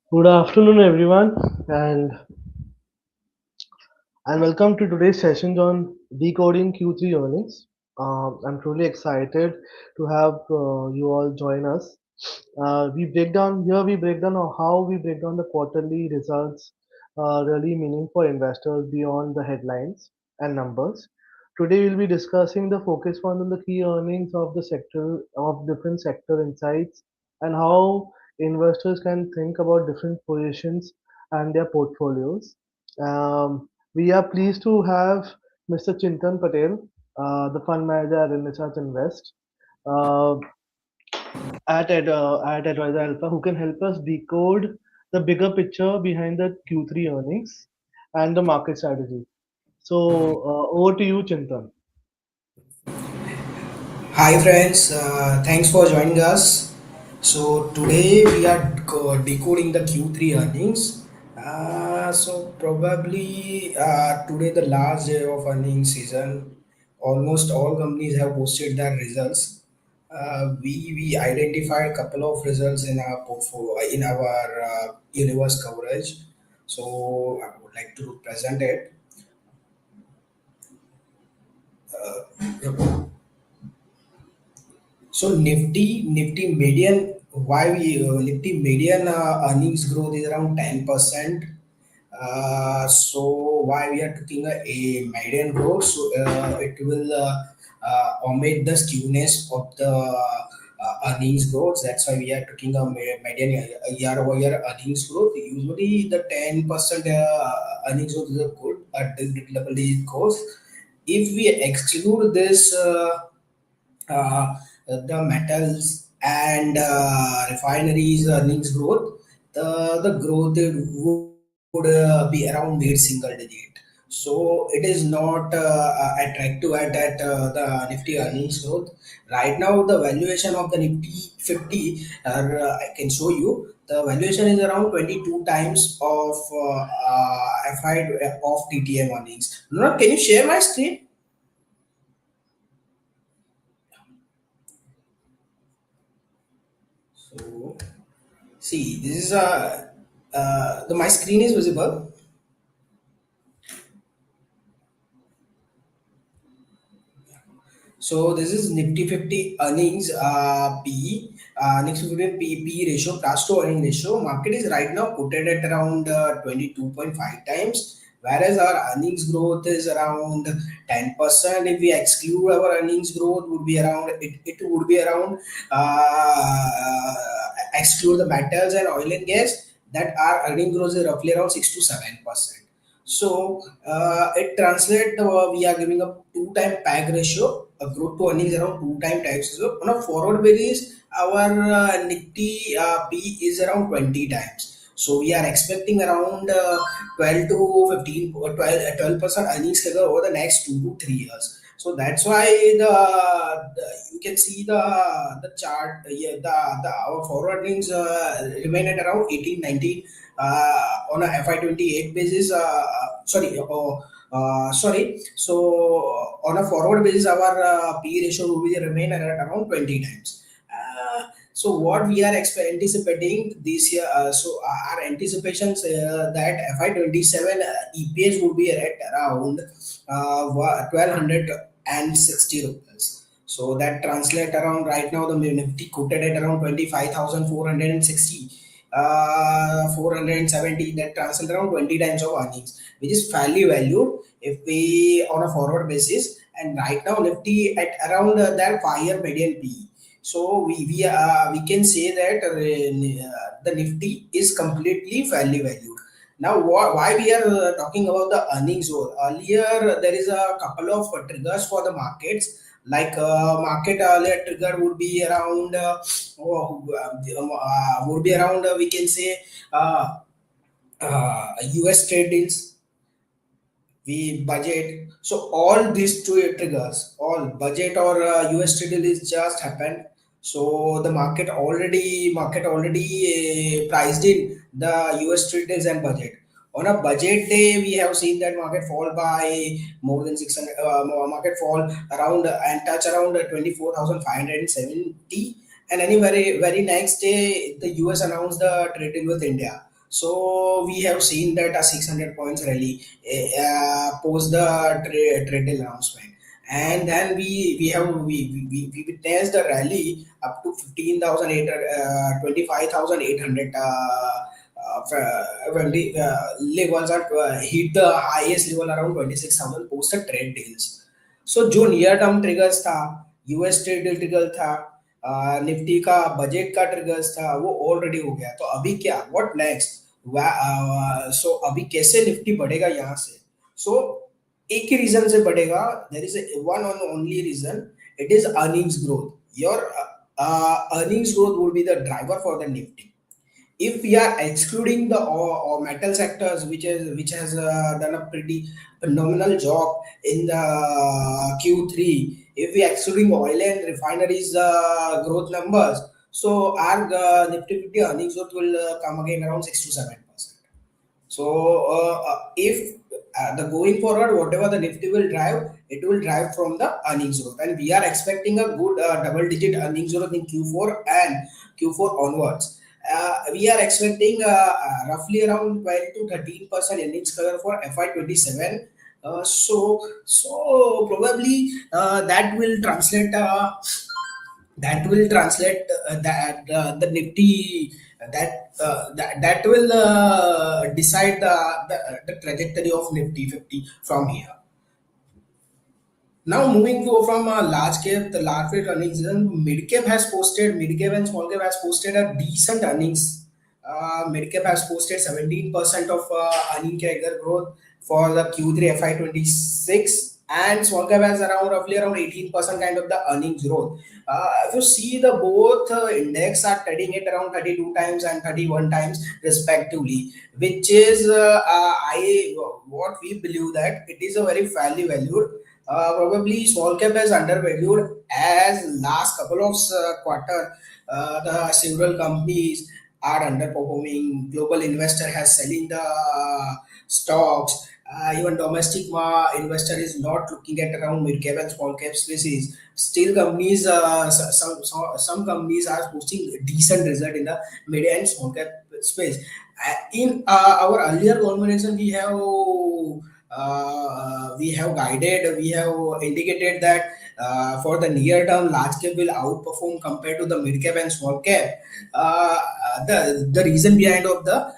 Good afternoon, everyone, and welcome to today's session on Decoding Q3 Earnings. I'm truly excited to have you all join us. We break down how we break down the quarterly results, really meaning for investors beyond the headlines and numbers. Today we'll be discussing the focus point on the key earnings of the sector of different sector insights and how investors can think about different positions and their portfolios. Um, we are pleased to have Mr. Chintan Patel, the fund manager at Renaissance Invest, uh, at Advisor Alpha, who can help us decode the bigger picture behind the Q3 earnings and the market strategy. So, over to you, Chintan. Hi friends, thanks for joining us. So today we are decoding the Q3 earnings. So probably today the last day of earnings season. Almost all companies have posted their results. We identified a couple of results in our portfolio in our universe coverage. So I would like to present it. So Nifty median why we Nifty median earnings growth is around 10%. So why we are taking a median growth? So it will omit the skewness of the earnings growth. That's why we are taking a median year-over-year earnings growth. Usually the 10% earnings growth is a good double growth. If we exclude this. The metals and refineries earnings growth, the growth it would be around mid-single digit. So it is not attractive at the Nifty earnings growth. Right now, the valuation of the Nifty 50, I can show you. The valuation is around 22 times of FI of TTM earnings. Now, can you share my screen? So see, this is the my screen is visible. So this is Nifty 50 earnings P Nifty 50 P ratio, price to earning ratio. Market is right now quoted at around 22.5 times, whereas our earnings growth is around 10%. If we exclude our earnings growth, would be around it would be around exclude the metals and oil and gas. That our earning growth is roughly around 6 to 7%. So it translates we are giving a two-time PAG ratio, a growth to earnings around two-time times. So on a forward basis, our Nifty P is around 20 times. So we are expecting around 12 to 15, 12% earnings figure over the next 2 to 3 years. So that's why you can see the chart. Yeah, the our forward earnings remain at around 18, 19 on a FI28 basis. Sorry. So on a forward basis, our P ratio will be remain at around 20 times. So what we are anticipating this year, so our anticipations that FI27 EPS will be at around 1260 rupees. So that translate around right now the Nifty quoted at around 25,460 470, that translates around 20 times of earnings, which is fairly valued if we on a forward basis. And right now Nifty at around that 5-year median P. So we can say that the Nifty is completely fairly valued. Now, why we are talking about the earnings growth? Earlier, there is a couple of triggers for the markets. Like market earlier trigger would be around we can say US trade deals, we budget. So all these two triggers, all budget or US trade deal is just happened. So the market already priced in the US trade deals and budget. On a budget day, we have seen that market fall by more than 600. Market fall around and touch around 24,570. And any very next day, the US announced the trade deal with India. So we have seen that a 600 points rally post the trade announcement, and then we witnessed the rally up to 15,800, 25,800 levels at hit the highest level around 26,000 post the trade deals. सो जो near term triggers था, US trade trigger था, Nifty का budget का triggers था, वो already हो गया। तो अभी क्या, व्हाट नेक्स्ट? सो अभी कैसे निफ्टी बढ़ेगा यहाँ से? सो एक ही रीजन से बढ़ेगा, there is one on only reason, it is earnings growth. Your earnings growth would be the driver for the Nifty. If we are excluding the or metal sectors, which has done a pretty phenomenal job in the Q3, if we are excluding oil and refineries growth numbers, so our Nifty 50 earnings growth will come again around 6 to 7%. So if the going forward, whatever the Nifty will drive, it will drive from the earnings growth, and we are expecting a good double-digit earnings growth in Q4 and Q4 onwards. We are expecting roughly around 12 to 13% earnings cover for FY27. So probably that will translate that the Nifty that will decide the trajectory of Nifty 50 from here. Now moving to from large cap, the large cap earnings, mid cap and small cap has posted a decent earnings. Mid cap has posted 17% of earning CAGR growth for the Q3 FY26, and small cap has around roughly around 18% kind of the earnings growth. If you see the both index are trading at around 32 times and 31 times respectively, which is I what we believe that it is a very fairly valued. Probably small cap is undervalued as last couple of quarter the several companies are underperforming. Global investor has selling the stocks. Even domestic investor is not looking at around mid cap and small cap species. Still, companies some companies are posting decent result in the mid and small cap space. In our earlier conversation, we have guided, we have indicated that for the near term, large cap will outperform compared to the mid cap and small cap. The reason behind of the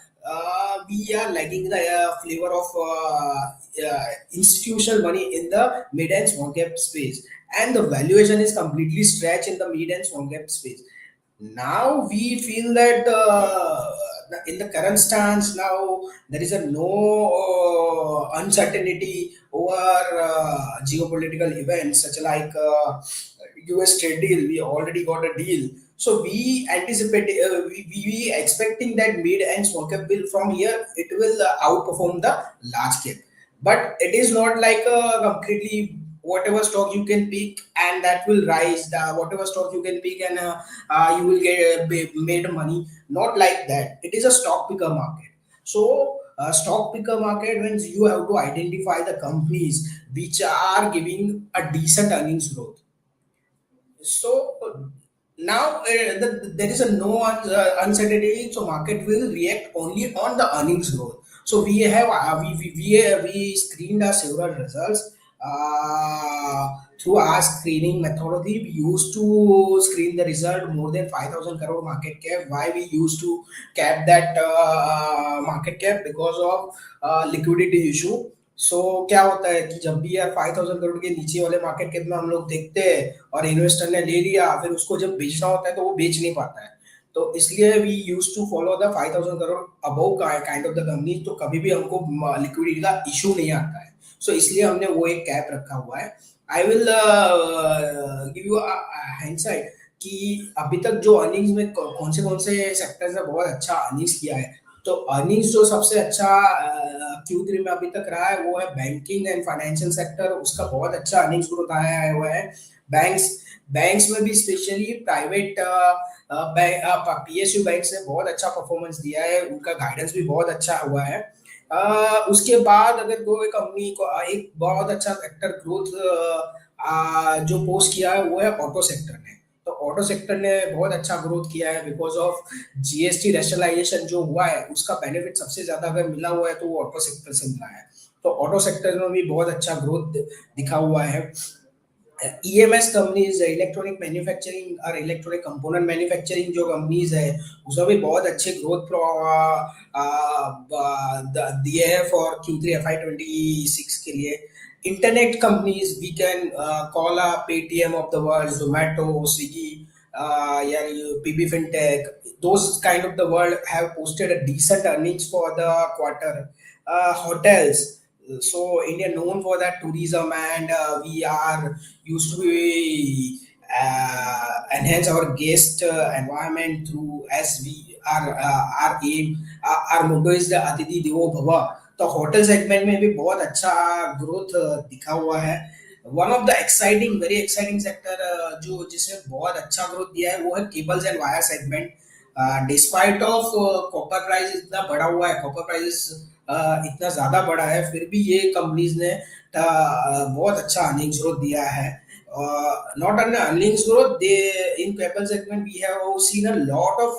we are lagging the flavor of institutional money in the mid and small cap space, and the valuation is completely stretched in the mid and small cap space. Now we feel that in the current stance, now there is a no uncertainty over geopolitical events such like US trade deal. We already got a deal, so we anticipate we expecting that mid and small cap will from here it will outperform the large cap. But it is not like completely whatever stock you can pick and that will rise, the whatever stock you can pick and you will get made money. Not like that, it is a stock picker market. So stock picker market means you have to identify the companies which are giving a decent earnings growth. So now there is a no uncertainty, so market will react only on the earnings growth. So we have we screened our several results through our screening methodology. We used to screen the result more than 5,000 crore market cap. Why we used to cap that market cap? Because of liquidity issue. सो क्या होता है कि जब भी यार 5,000 करोड़ के नीचे वाले मार्केट कैप में हम लोग देखते हैं और इन्वेस्टर ने ले लिया, फिर उसको जब बेचना होता है तो वो बेच नहीं पाता है। तो इसलिए we use to follow the 5,000 crore above kind of the company, तो कभी भी हमको लिक्विडिटी का इशू नहीं आता है। सो इसलिए हमने वो एक कैप रखा हुआ है। I will give you hindsight कि अभी तक जो अर्निंग्स में कौन से सेक्टर्स ने बहुत अच्छा अर्निंग्स किया है। तो अर्निंग्स जो सबसे अच्छा Q3 में अभी तक रहा है वो है बैंकिंग एंड फाइनेंशियल सेक्टर, उसका बहुत अच्छा अर्निंग्स ग्रोथ आया हुआ है। बैंक्स बैंक्स में भी स्पेशली प्राइवेट PSU बैंक्स ने बहुत अच्छा परफॉर्मेंस दिया है, उनका गाइडेंस भी बहुत अच्छा हुआ है। उसके बाद अगर कोई कंपनी को एक बहुत अच्छा सेक्टर ग्रोथ जो पोस्ट किया है वो है ऑटो सेक्टर ने। तो ऑटो सेक्टर ने बहुत अच्छा ग्रोथ किया है बिकॉज ऑफ जीएसटी रैशनलाइजेशन जो हुआ है, उसका बेनिफिट सबसे ज्यादा अगर मिला हुआ है तो वो ऑटो सेक्टर से मिला है। तो ऑटो सेक्टर में भी बहुत अच्छा ग्रोथ दिखा हुआ है। ईएमएस कंपनीज, इलेक्ट्रॉनिक मैन्युफैक्चरिंग और इलेक्ट्रॉनिक कंपोनेंट मैन्युफैक्चरिंग जो कंपनीज है, उसमें भी बहुत अच्छे ग्रोथ दिए हैं फॉर Q3 FY26 के लिए। Internet companies we can call a Paytm of the world, Zomato, Swiggy, या PB Fintech, those kind of the world have posted a decent earnings for the quarter. Hotels, so India known for that tourism, and we are used to be enhance our guest environment through, as we are our aim, our motto is the अतिथि देवो भव। तो hotel segment में भी बहुत अच्छा growth दिखा हुआ है। One of the exciting, very exciting sector जो जिसमें बहुत अच्छा ग्रोथ दिया है वो है cables and wire segment. Despite of copper price इतना बढ़ा हुआ है, कॉपर प्राइस इतना ज्यादा बढ़ा है, फिर भी ये कंपनीज ने बहुत अच्छा अर्निंग्स ग्रोथ दिया है। Not an earnings growth, they in cable segment we have seen a lot of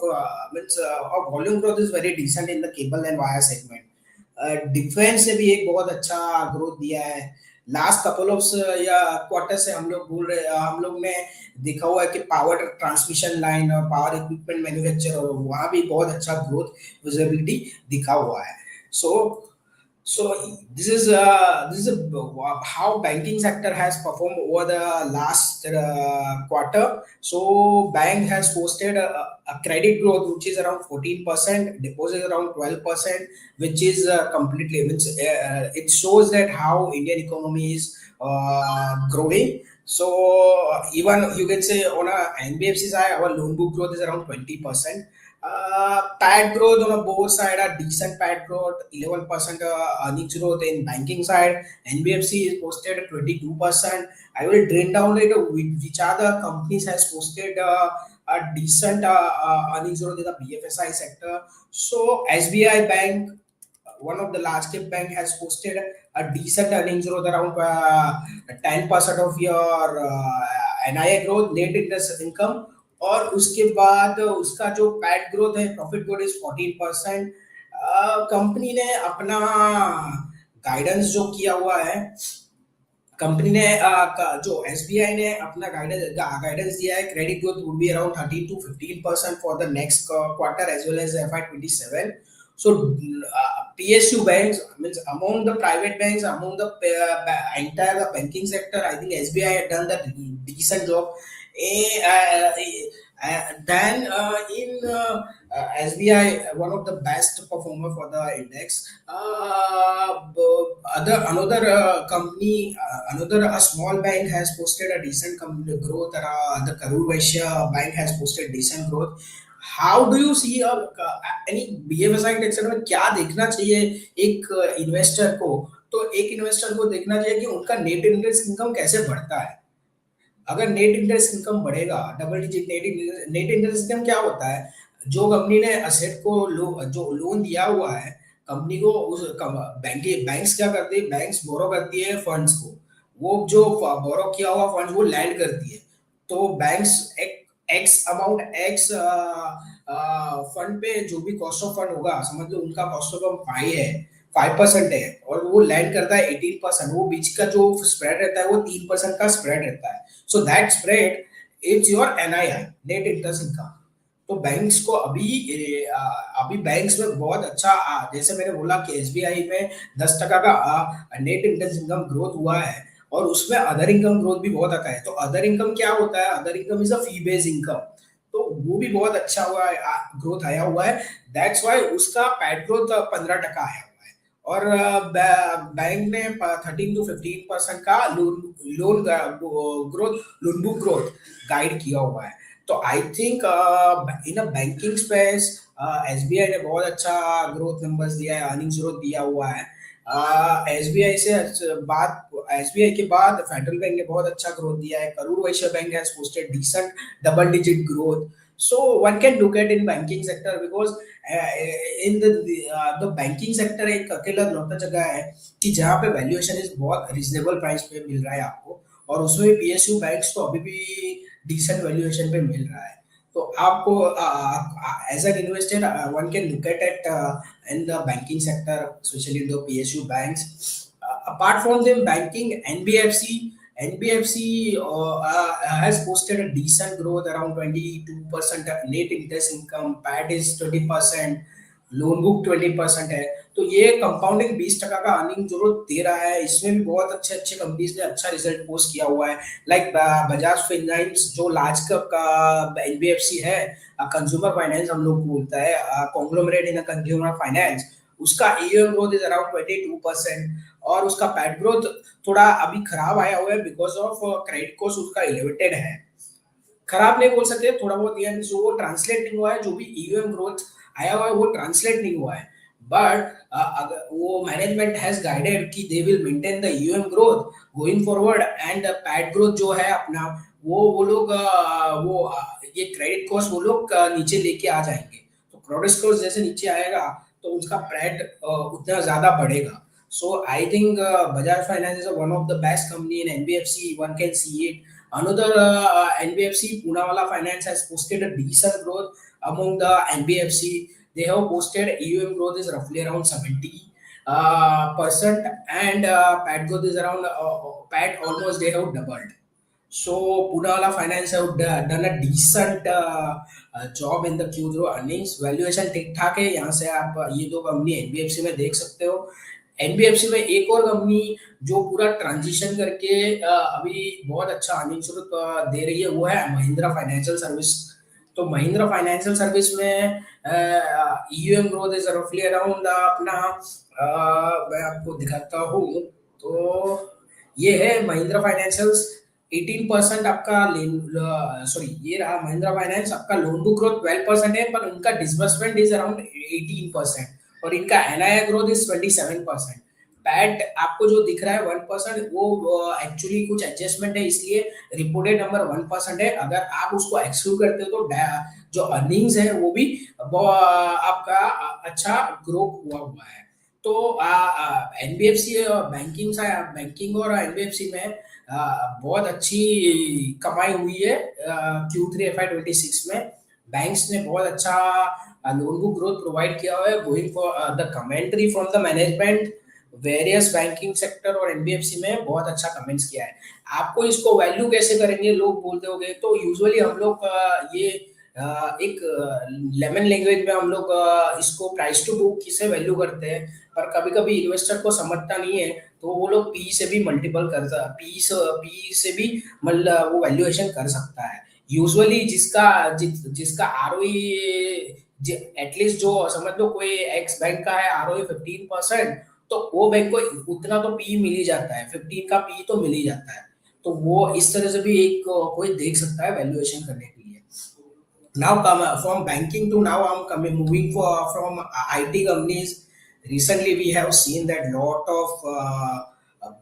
means our volume growth is very decent in the cable and wire segment. Defence ने भी एक बहुत अच्छा ग्रोथ दिया है। Last couple of या quarter से हम लोग बोल रहे, हम लोग ने देखा हुआ है कि पावर ट्रांसमिशन लाइन और पावर इक्विपमेंट मैन्युफैक्चर, और वहाँ भी बहुत अच्छा ग्रोथ विजिबिलिटी दिखा हुआ है। सो So this is how banking sector has performed over the last quarter. So bank has posted a credit growth which is around 14%, deposit around 12%, which is completely means it shows that how Indian economy is growing. So even you can say on a NBFC side, our loan book growth is around 20%. PAT growth on a both side are decent. PAT growth 11%, earnings growth in banking side. NBFC is posted at 22%. I will drain down it which other companies has posted a decent earnings growth in the BFSI sector. So SBI Bank, one of the large cap bank, has posted a decent earnings growth around 10% of your NII growth, net interest income। और उसके बाद उसका जो PAT growth है, profit growth is 14%। Company ने अपना guidance जो किया हुआ है, कंपनी ने जो एसबीआई ने अपना गाइडेंस दिया है, credit growth would be around 13 to 15% for the next quarter as well as FY27। So PSU banks means among the private banks, among the entire banking sector, I think SBI had done that decent job. Then in SBI, one of the best performer for the index. Other another company, another a small bank has posted a decent growth. The Karur Vaishya Bank has posted decent growth. How do you see any BFSI index में क्या देखना चाहिए एक investor को? तो एक investor को देखना चाहिए कि उनका नेट इंटरेस्ट इनकम कैसे बढ़ता है। अगर नेट इंटरेस्ट इनकम बढ़ेगा, double digit net interest income क्या होता है? जो कंपनी ने असेट को जो लोन दिया हुआ है कंपनी को, उस बैंक्स क्या करती है, बैंक्स बोरो करती है फंड्स को, वो जो बोरो किया हुआ फंड वो लैंड करती है। तो banks x amount x fund पे जो भी कॉस्ट ऑफ फंड होगा, समझ लो उनका कॉस्ट ऑफ फंड 5% है और वो लैंड करता है 18%, वो बीच का जो स्प्रेड रहता है वो 3% का स्प्रेड रहता है। So that spread is your NII, net interest income. तो बैंक्स को अभी बैंक्स में बहुत अच्छा जैसे मैंने बोला कि एसबीआई में 10% का नेट इंटरेस्ट इनकम ग्रोथ हुआ है, और उसमें अदर इनकम ग्रोथ भी बहुत आता है। तो अदर इनकम क्या होता है? Other income is a fee based income, तो वो भी बहुत अच्छा हुआ है, ग्रोथ आया हुआ है। दैट्स वाई उसका पैट ग्रोथ 15% आया हुआ है। और बैंक ने 13 to 15% का loan growth, loan book growth guide किया हुआ है। तो I think in a banking space SBI ने बहुत अच्छा ग्रोथ नंबर्स दिया है, अर्निंग्स ग्रोथ दिया हुआ है। एसबीआई से बात, एसबीआई के बाद फेडरल बैंक ने बहुत अच्छा ग्रोथ दिया है। Karur Vysya Bank has posted decent double digit growth. So one can look at in banking sector because in the banking sector एक अकेला लौटा जगह है कि जहाँ पे वैल्यूएशन इज बहुत रिजनेबल प्राइस पे मिल रहा है आपको, और उसमें पीएसयू बैंक्स तो अभी भी डिसेंट वैल्यूएशन पे मिल रहा है। तो आपको as an investor one can look at in the banking sector, specially the PSU banks. Apart from them, banking, NBFC has posted a decent growth around 22% net interest income, PAT is 20%, loan book 20% है। तो ये compounding 20% का earning जरूर दे रहा है। इसमें भी बहुत अच्छे अच्छे कंपनीज ने अच्छा रिजल्ट पोस्ट किया हुआ है, लाइक बजाज फाइनेंस जो लार्ज कैप का एनबीएफसी है, कंज्यूमर फाइनेंस हम लोग बोलता है, कॉन्ग्लोमरेट इन कंज्यूमर फाइनेंस, उसका एयूएम ग्रोथ इज अराउंड 22%। और उसका पैट ग्रोथ थोड़ा अभी खराब आया हुआ है बिकॉज ऑफ क्रेडिट कॉस्ट उसका एलिवेटेड है। खराब नहीं बोल सकते, थोड़ा बहुत यानी जो वो ट्रांसलेट नहीं हुआ है, जो भी ईयूएम ग्रोथ आया हुआ है वो ट्रांसलेट नहीं हुआ है। बट अगर वो मैनेजमेंट हैज गाइडेड कि they will maintain the AUM growth going forward, and PAT growth जो है अपना वो लोग ये क्रेडिट कॉस्ट वो लोग नीचे लेके आ जाएंगे। तो क्रेडिट कॉस्ट जैसे नीचे आएगा तो उसका पैट उतना ज्यादा बढ़ेगा। So I think Bajaj Finance is one of the best company in NBFC. One can see it. Another NBFC, Poonawalla Finance has posted a decent growth among the NBFC. They have posted AUM growth is roughly around 70 percent, and PAT growth is around PAT almost they have doubled. So Poonawalla Finance have done a decent job in the Q3 earnings. Valuation ठीक ठाक है। यहाँ से आप ये दो company NBFC में देख सकते हो। एनबीएफसी में एक और कंपनी जो पूरा ट्रांजिशन करके अभी बहुत अच्छा अर्निंग शुरू दे रही है वो है महिंद्रा फाइनेंशियल सर्विस। तो महिंद्रा फाइनेंशियल सर्विस में ईयूएम ग्रोथ इज रफली अराउंड अपना मैं आपको दिखाता हूँ। तो ये है महिंद्रा फाइनेंशियल 18% आपका, सॉरी ये रहा महिंद्रा फाइनेंस, आपका लोन बुक ग्रोथ 12% है, पर उनका डिसबर्समेंट इज अराउंड 18%, और इनका एनआईआई ग्रोथ इज 27%। पैट आपको जो दिख रहा है 1%, वो एक्चुअली कुछ एडजस्टमेंट है, इसलिए रिपोर्टेड नंबर 1% है। अगर आप उसको एक्सक्लूड करते हो तो जो अर्निंग्स है वो भी आपका अच्छा ग्रो हुआ हुआ है। तो एनबीएफसी बैंकिंग बैंकिंग और एनबीएफसी में बहुत अच्छी कमाई हुई है Q3 FY26 में। बैंक्स ने बहुत अच्छा लोन बुक ग्रोथ प्रोवाइड किया हुआ है। Going for the commentary from the management, various banking sector और एनबीएफसी में बहुत अच्छा कमेंट्स किया है। आपको इसको वैल्यू कैसे करेंगे लोग बोलते होंगे, तो यूजुअली हम लोग ये एक लेमन लैंग्वेज में हम लोग इसको प्राइस टू बुक किसे वैल्यू करते हैं, पर कभी कभी इन्वेस्टर को समझता नहीं है तो वो लोग पी से भी मल्टीपल करता, पी से भी मतलब वो वैल्यूएशन कर सकता है। यूजुअली जिसका आरओई एटलीस्ट जो समझ लो कोई एक्स बैंक का है आरओई 15%, तो वो बैंक को उतना तो पी मिल ही जाता है, 15 का पी तो मिल ही जाता है। तो वो इस तरह से भी एक कोई देख सकता है वैल्यूएशन करने के लिए। Now come from banking to now I'm coming moving for from IT companies. Recently, we have seen that lot of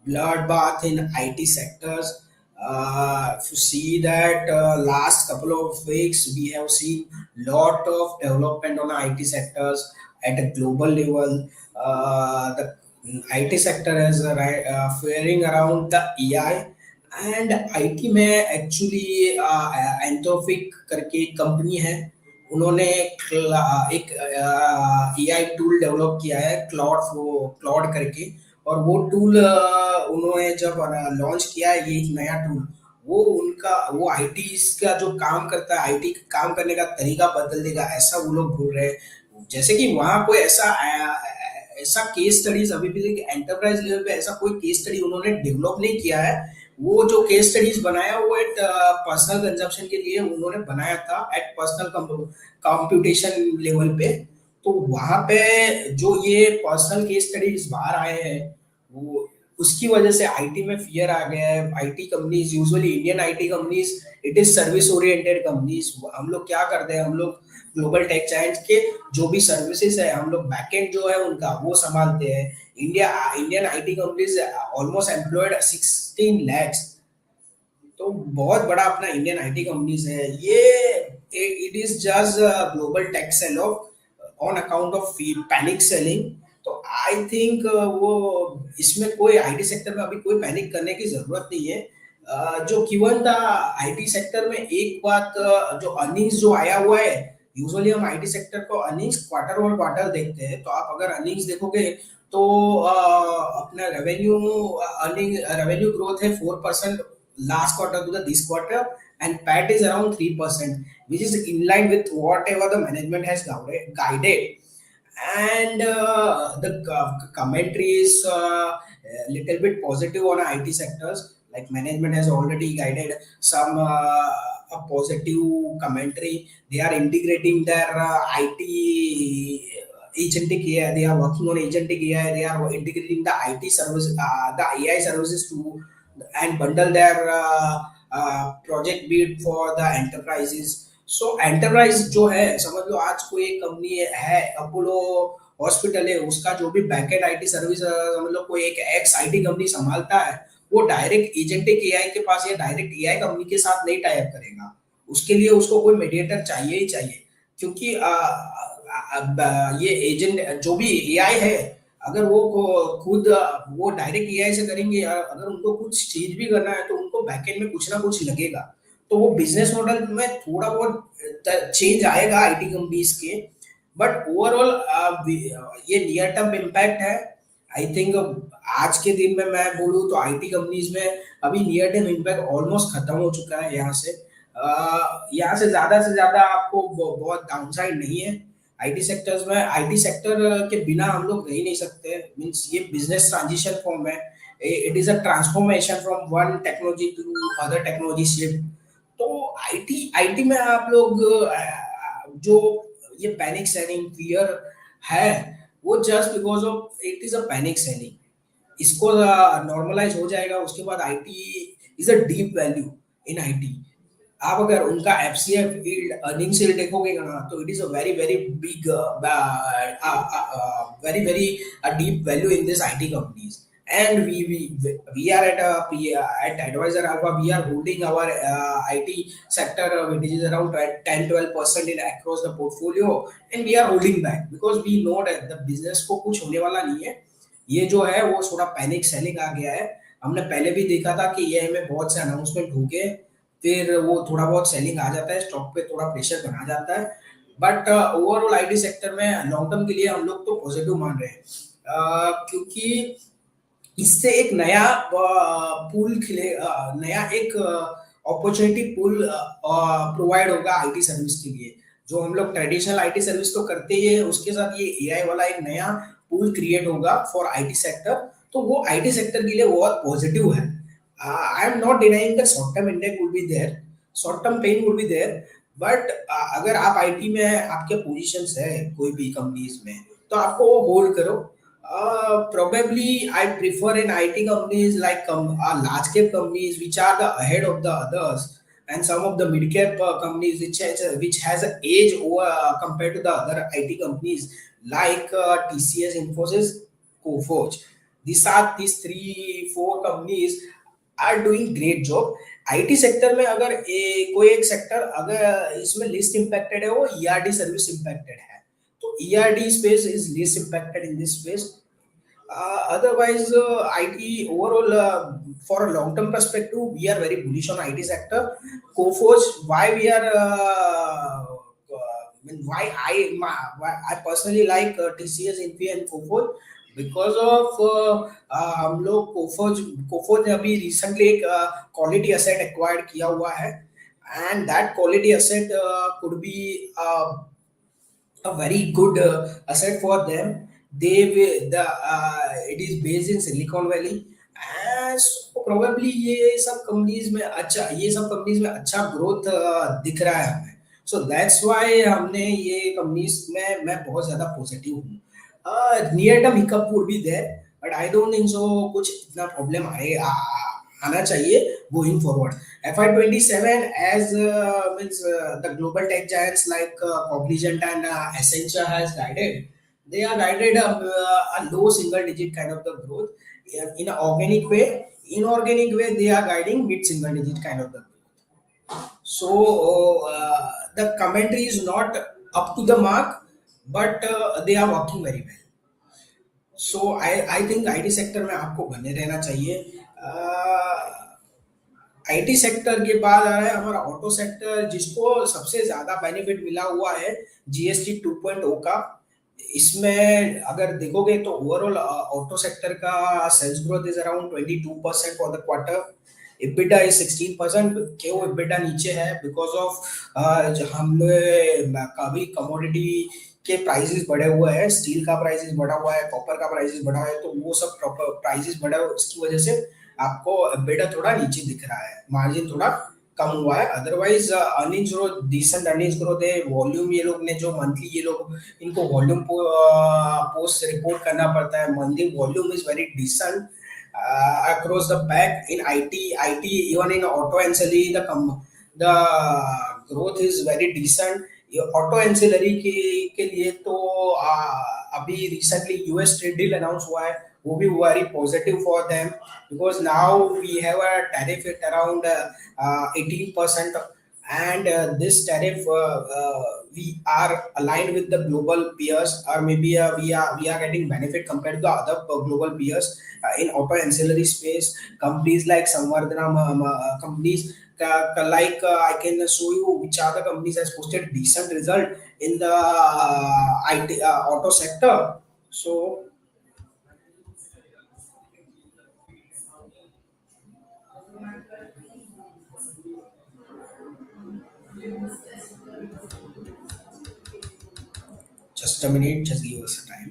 bloodbath in IT sectors. If you see that last couple of weeks, we have seen lot of development on IT sectors at a global level. The IT sector is faring around the AI, and IT में actually Anthropic करके एक company है, उन्होंने एक AI tool develop किया है Claude करके। और वो टूल उन्होंने जब लॉन्च किया है, ये एक नया टूल, वो उनका वो आईटी का जो काम करता है, आईटी काम करने का तरीका बदल देगा ऐसा वो लोग बोल रहे हैं। जैसे कि वहाँ कोई ऐसा केस स्टडीज अभी भी एंटरप्राइज लेवल पे ऐसा कोई केस स्टडी उन्होंने डेवलप नहीं किया है। वो जो केस स्टडीज बनाया वो एट पर्सनल कंजम्पशन के लिए उन्होंने बनाया था, एट पर्सनल कंप्यूटेशन लेवल पे। तो वहां पे जो ये पर्सनल केस स्टडीज बाहर आए हैं, वो उसकी वजह से आईटी में फियर आ गया है। IT companies usually Indian IT companies it is service oriented companies. हम लोग क्या करते हैं, हम लोग ग्लोबल टेक जायंट्स के जो भी सर्विसेज है हम लोग बैकएंड जो है उनका वो संभालते हैं। Indian IT companies almost employed 16 lakhs। तो बहुत बड़ा अपना इंडियन आईटी कंपनीज है ये। It is just global tech sell off on account of panic selling. तो आई थिंक वो इसमें कोई आईटी सेक्टर में अभी कोई पैनिक करने की जरूरत नहीं है। जो Q1 था आईटी सेक्टर में, एक बात, जो अर्निंग्स जो आया हुआ है, यूजुअली हम आईटी सेक्टर को अर्निंग्स क्वार्टर और क्वार्टर देखते हैं, तो आप अगर अर्निंग्स देखोगे तो अपना रेवेन्यू ग्रोथ है 4% last quarter to the this quarter, and PAT is around 3%, which is in line with whatever the management has guided. And the commentary is a little bit positive on IT sectors. Like management has already guided some a positive commentary. They are integrating their IT agentic AI. They are working on agentic AI. They are integrating the IT service, the AI services to and bundle their project bid for the enterprises. So enterprise जो है, समझ लो आज कोई एक company है, Apollo hospital है, उसका जो भी बैकएंड आईटी सर्विस समझ लो कोई एक एक्स आईटी कंपनी संभालता है, वो डायरेक्ट एजेंटिक एआई के पास या डायरेक्ट एआई कंपनी के साथ नहीं टाई अप करेगा। उसके लिए उसको कोई मीडिएटर चाहिए ही चाहिए, क्योंकि ये एजेंट जो भी एआई है, अगर वो खुद वो डायरेक्ट एआई से करेंगे, अगर उनको कुछ चीज भी करना है तो उनको बैकएंड में कुछ ना कुछ लगेगा। तो वो बिजनेस मॉडल में थोड़ा बहुत चेंज आएगा आईटी कंपनीज के, बट ओवरऑल ये नियर टर्म इम्पैक्ट है। आई थिंक आज के दिन में मैं बोलूँ तो आईटी कंपनीज में अभी नियर टर्म इम्पैक्ट ऑलमोस्ट खत्म हो चुका है। यहाँ से ज्यादा आपको बहुत डाउनसाइड नहीं है आईटी सेक्टर्स में। आईटी सेक्टर के बिना हम लोग रह ही नहीं सकते, मीन्स ये बिजनेस ट्रांजिशन फॉर्म है, it is a transformation from one technology to other technology shift. तो आईटी आईटी में आप लोग जो ये पैनिक सेलिंग फियर है, वो just because of it is a panic selling. इसको नॉर्मलाइज हो जाएगा, उसके बाद IT is a deep value in IT. आप अगर उनका एफसीएफ अर्निंग से देखोगे ना, तो it is a very very big, very very deep value in this IT companies. And we are at at Advisor Alpha, we are holding our IT sector, which is around 10-12% in across the portfolio, and we are holding back because we know that the business को कुछ होने वाला नहीं है। ये जो है वो थोड़ा पैनिक सेलिंग आ गया है। हमने पहले भी देखा था कि ये में बहुत से अनाउंसमेंट हो गए, फिर वो थोड़ा बहुत सेलिंग आ जाता है, स्टॉक पे थोड़ा प्रेशर बना जाता है। बट ओवरऑल आईटी सेक्टर में लॉन्ग टर्म के लिए हम लोग तो पॉजिटिव मान रहे हैं, क्योंकि इससे एक नया पूल खिले, नया एक अपॉर्चुनिटी पूल प्रोवाइड होगा आईटी सर्विस के लिए। जो हम लोग ट्रेडिशनल आईटी सर्विस तो करते ही है, उसके साथ ये एआई वाला एक नया पूल क्रिएट होगा फॉर आईटी सेक्टर। तो वो आईटी सेक्टर के लिए बहुत पॉजिटिव है। I am not denying that short term index will be there, short term pain will be there, but अगर आप आईटी में आपके पोजीशंस है कोई भी कंपनीज में, तो आपको वो होल्ड करो। Probably I prefer in IT companies like large cap companies which are the ahead of the others, and some of the mid cap companies which has an edge over compared to the other IT companies like TCS, Infosys, Coforge. These three four companies are doing great job। IT sector में अगर कोई एक sector अगर इसमें list impacted है, वो ERD service impacted है। तो ERD space is least impacted in this space. Otherwise, IT overall, for a long-term perspective, we are very bullish on IT sector. Coforge, why we are, why I personally like TCS, Infy and Coforge, because of हम लोग कोफोज ने अभी recently एक quality asset acquired किया हुआ है, and that quality asset could be a very good asset for them। It is based in Silicon Valley, and so probably ये सब कंपनीज में अच्छा ग्रोथ दिख रहा है हमें। सो दैट्स व्हाई हमने ये कंपनीज में मैं बहुत ज्यादा पॉजिटिव हूँ। Near term hiccup would be there, but I don't think so कुछ इतना प्रॉब्लम आना चाहिए going forward. FY27 as means the global tech giants like Cognizant and Accenture has guided, they are guided a low single digit kind of the growth in an organic way. Inorganic way, they are guiding mid single digit kind of the growth. So the commentary is not up to the mark, but they are working very well। So I think IT sector में आपको बने रहना चाहिए। IT sector के बाद आ रहा है हमारा ऑटो सेक्टर, जिसको सबसे ज्यादा बेनिफिट मिला हुआ है जीएसटी 2.0 का। इसमें अगर देखोगे तो ओवरऑल ऑटो सेक्टर का sales growth is around 22% for the quarter. EBITDA is 16%। क्यों EBITDA नीचे है? बिकॉज ऑफ हमने कभी कमोडिटी के प्राइसेस बढ़े हुए हैं, स्टील का प्राइसेस बढ़ा हुआ है, कॉपर का प्राइसेस बढ़ा है, तो वो सब प्राइसेस बढ़ा है, इसकी वजह से आपको EBITDA थोड़ा नीचे दिख रहा है, मार्जिन थोड़ा कम हुआ है। Otherwise earnings growth, decent earnings growth है। वॉल्यूम ये लोग ने जो मंथली, ये लोग इनको वॉल्यूम पोस्ट रिपोर्ट करना पड़ता है, monthly volume is very decent across the pack in IT, even in auto ancillary, the growth is very decent. Auto ancillary के लिए तो अभी recently US trade deal announce हुआ है, वो भी very positive for them, because now we have a tariff at around 18%, and this tariff, we are aligned with the global peers, or maybe we are getting benefit compared to the other global peers in auto ancillary space. Companies like Samvardhana, companies like I can show you which other companies has posted decent result in the IT auto sector. So just a minute, just give us a time.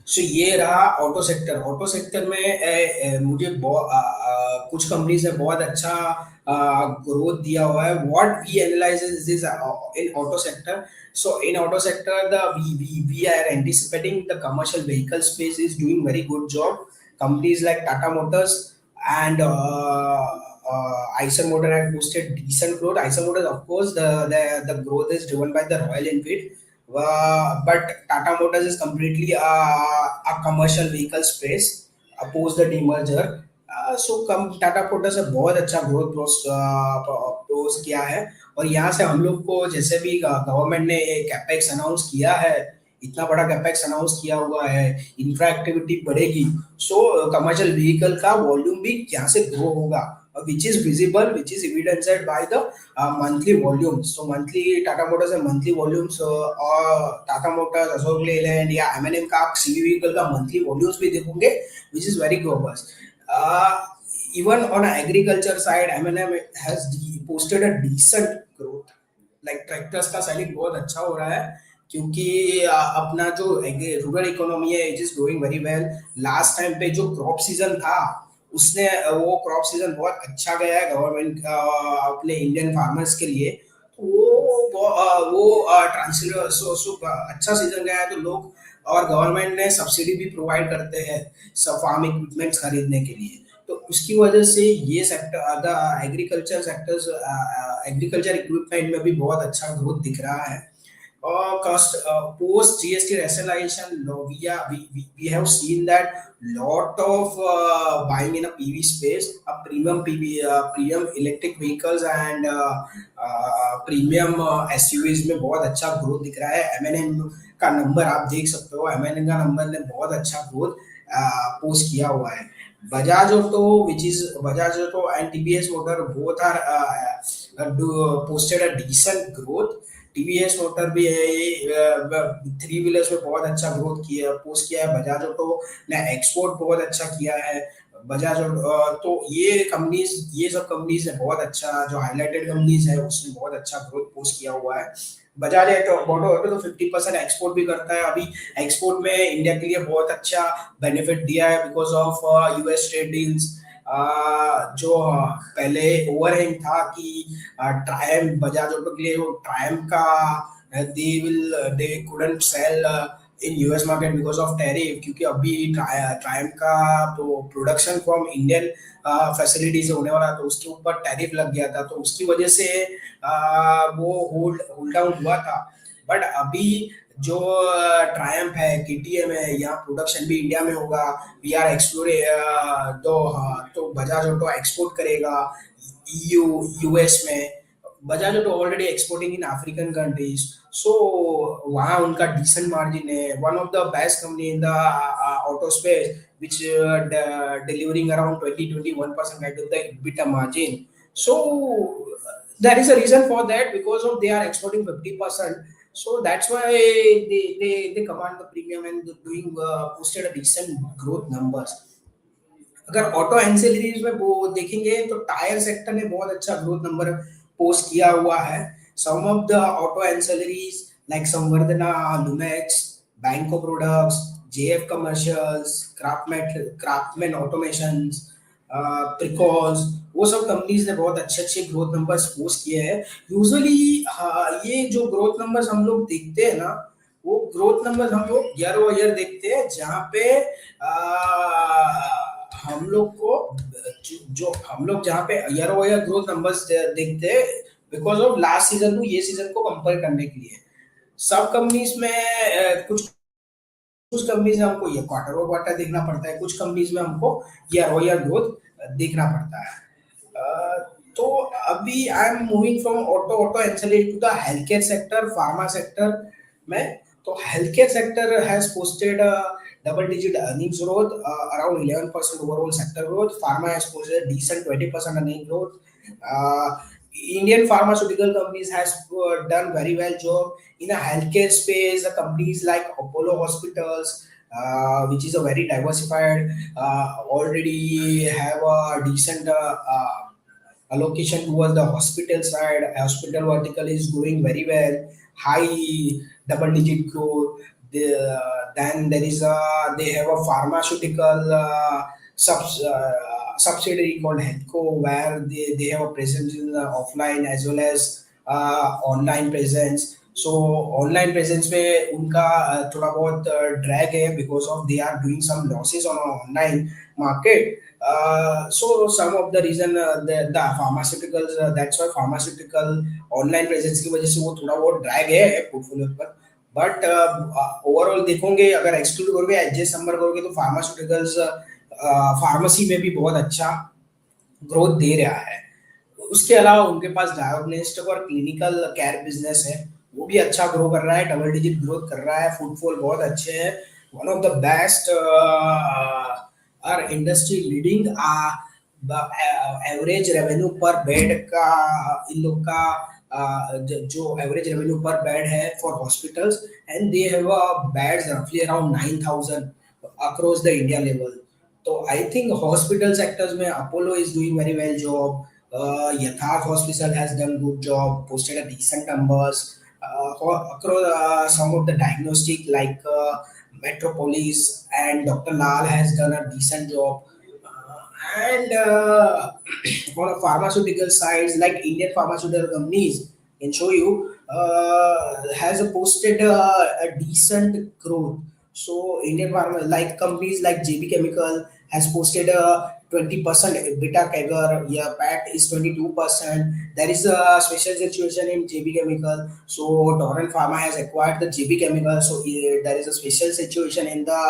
सो ये रहा auto sector. Auto sector में मुझे कुछ companies ने बहुत अच्छा growth दिया हुआ है। What we analyse this in auto sector. So in auto sector the we are anticipating the commercial vehicle space is doing very good job. Companies like Tata Motors and Eicher Motor have posted decent growth. Eicher Motors, of course, the growth is driven by the Royal Enfield, but Tata Motors is completely a commercial vehicle space post the demerger. So come Tata Motors से बहुत अच्छा growth pros किया है। और यहाँ से हम लोग को, जैसे भी गवर्नमेंट ने कैपेक्स अनाउंस किया है, इतना बड़ा कैपेक्स अनाउंस किया हुआ है, इंफ्रा एक्टिविटी बढ़ेगी, सो कमर्शियल व्हीकल का वॉल्यूम भी यहाँ से ग्रो होगा, which is visible, which is evidenced by the monthly volumes. So monthly Tata Motors and monthly volumes, और Tata Motors, Ashok Leyland या M&M का आप CV vehicle का monthly volumes भी देखोगे, which is very robust. Uh, Even on agriculture side, M&M has posted a decent growth. Like tractors का selling बहुत अच्छा हो रहा है, क्योंकि अपना जो रूरल इकोनॉमी है it is growing very well. Last time पे जो क्रॉप सीजन था, उसने वो क्रॉप सीजन बहुत अच्छा गया है गवर्नमेंट अपने इंडियन फार्मर्स के लिए। तो वो ट्रांसलेटर अच्छा सीजन गया है, तो लोग, और गवर्नमेंट ने सब्सिडी भी प्रोवाइड करते हैं सब फार्म इक्विपमेंट्स खरीदने के लिए। तो उसकी वजह से ये sector, the agriculture sectors, agriculture equipment में भी बहुत अच्छा ग्रोथ दिख रहा है। Cost post GST rationalization, we have seen that lot of buying in a PV space, a premium PV, premium electric vehicles and premium SUVs में बहुत अच्छा ग्रोथ दिख रहा है। M&M का नंबर आप देख सकते हो, M&M का नंबर ने बहुत अच्छा ग्रोथ पोस्ट किया हुआ है। Bajaj auto, which is Bajaj Auto and TVS Motor, both are posted a decent growth। TVS motor भी है, थ्री व्हीलर्स में बहुत अच्छा ग्रोथ किया, पोस्ट किया है। बजाज ऑटो ने एक्सपोर्ट बहुत अच्छा किया है। बजाज ऑटो, तो ये सब कंपनीज ने बहुत अच्छा, जो हाईलाइटेड कंपनीज है उसने बहुत अच्छा ग्रोथ पोस्ट किया हुआ है। बजाज ऑटो तो 50% एक्सपोर्ट भी करता है। अभी एक्सपोर्ट में इंडिया के लिए बहुत अच्छा बेनिफिट दिया है because of US trade deals. जो पहले ओवरहैंग था कि ट्रायम्फ, बजाज ऑटो के लिए वो ट्रायम्फ का they couldn't sell in US market because of tariff, क्योंकि अभी ट्रायम्फ का तो प्रोडक्शन फ्रॉम इंडियन फैसिलिटी से होने वाला, तो उसके ऊपर टैरिफ लग गया था, तो उसकी वजह से वो होल्ड डाउन हुआ था। बट अभी जो ट्रायम्फ है, केटीएम है, यहाँ प्रोडक्शन भी इंडिया में होगा। वी आर एक्सप्लोर, तो बजाज ऑटो एक्सपोर्ट करेगा ईयू यूएस में। बजाज ऑटो ऑलरेडी एक्सपोर्टिंग इन अफ्रीकन कंट्रीज, सो वहाँ उनका डिसेंट मार्जिन है, one of the best company in the auto space which delivering around 20-21% kind of the EBITDA margin. So there is a reason for that because of they are exporting 50%. So that's why they command the premium and doing posted a decent growth numbers. अगर auto ancillaries में वो देखेंगे तो tyre sector ने बहुत अच्छा growth number post किया हुआ है. Some of the auto ancillaries like Samvardhana, Lumax, Banco Products, JF Commercials, Craftsman Automations, Pricol, वो सब कंपनीज ने बहुत अच्छे अच्छे ग्रोथ नंबर्स पोस्ट किए हैं. यूजुअली ये जो ग्रोथ नंबर्स हम लोग देखते हैं ना, वो ग्रोथ नंबर्स हम लोग ईयर ओवर ईयर देखते हैं, जहाँ पे हम लोग को जो हम लोग जहाँ पे year over year growth numbers देखते हैं because of last season two ये सीजन को कंपेयर करने के लिए. सब कंपनीज में कुछ कुछ कंपनीज में हमको ये क्वार्टर ओवर क्वार्टर देखना पड़ता है, कुछ कंपनीज में हमको ईयर ओवर ईयर ग्रोथ देखना पड़ता है. Uh, तो अभी I am moving from auto auto ancillary to the health care sector, pharma sector में. तो health care sector has posted double digit earnings growth, around 11% overall sector growth. Pharma has posted decent 20% earning growth. Uh, Indian pharmaceutical companies has done very well job in a healthcare space. The companies like Apollo Hospitals, which is a very diversified, already have a decent allocation towards the hospital side. Hospital vertical is doing very well, high double digit growth. Then there is they have a pharmaceutical subsidiary called Healthco, where they have a presence in the offline as well as online presence. So online presence में उनका थोड़ा बहुत drag है because of they are doing some losses on online market. So some of the reason the pharmaceuticals, that's why pharmaceutical online presence की वजह से वो थोड़ा बहुत ड्रैग है पोर्टफोलियो पर. बट ओवरऑल देखोगे, अगर एक्सक्लूड करोगे, एडजस्ट नंबर करोगे, तो फार्मास्यूटिकल्स फार्मेसी में भी बहुत अच्छा ग्रोथ दे रहा है. उसके अलावा उनके पास डायग्नोस्टिक और क्लिनिकल केयर बिजनेस है, वो भी अच्छा ग्रो कर रहा है, डबल डिजिट ग्रोथ कर रहा है, फुटफॉल बहुत अच्छे हैं. One of the best or industry leading average revenue per bed का इन लोग का जो एवरेज रेवेन्यू पर बेड है for hospitals, and they have beds रफली around 9,000 across the India level. तो आई थिंक हॉस्पिटल सेक्टर्स में Apollo is doing very well job. Yatharth Hospital has done good job, posted a decent numbers across some of the diagnostic like Metropolis and Dr. Lal has done a decent job. And on a pharmaceutical sides like Indian pharmaceutical companies can show you has posted a decent growth. So Indian pharma like companies like JB Chemical has posted a 20% EBITDA CAGR. Yeah, PAT is 22%. There is a special situation in JB Chemical. So Torrent Pharma has acquired the JB Chemical. So there is a special situation in the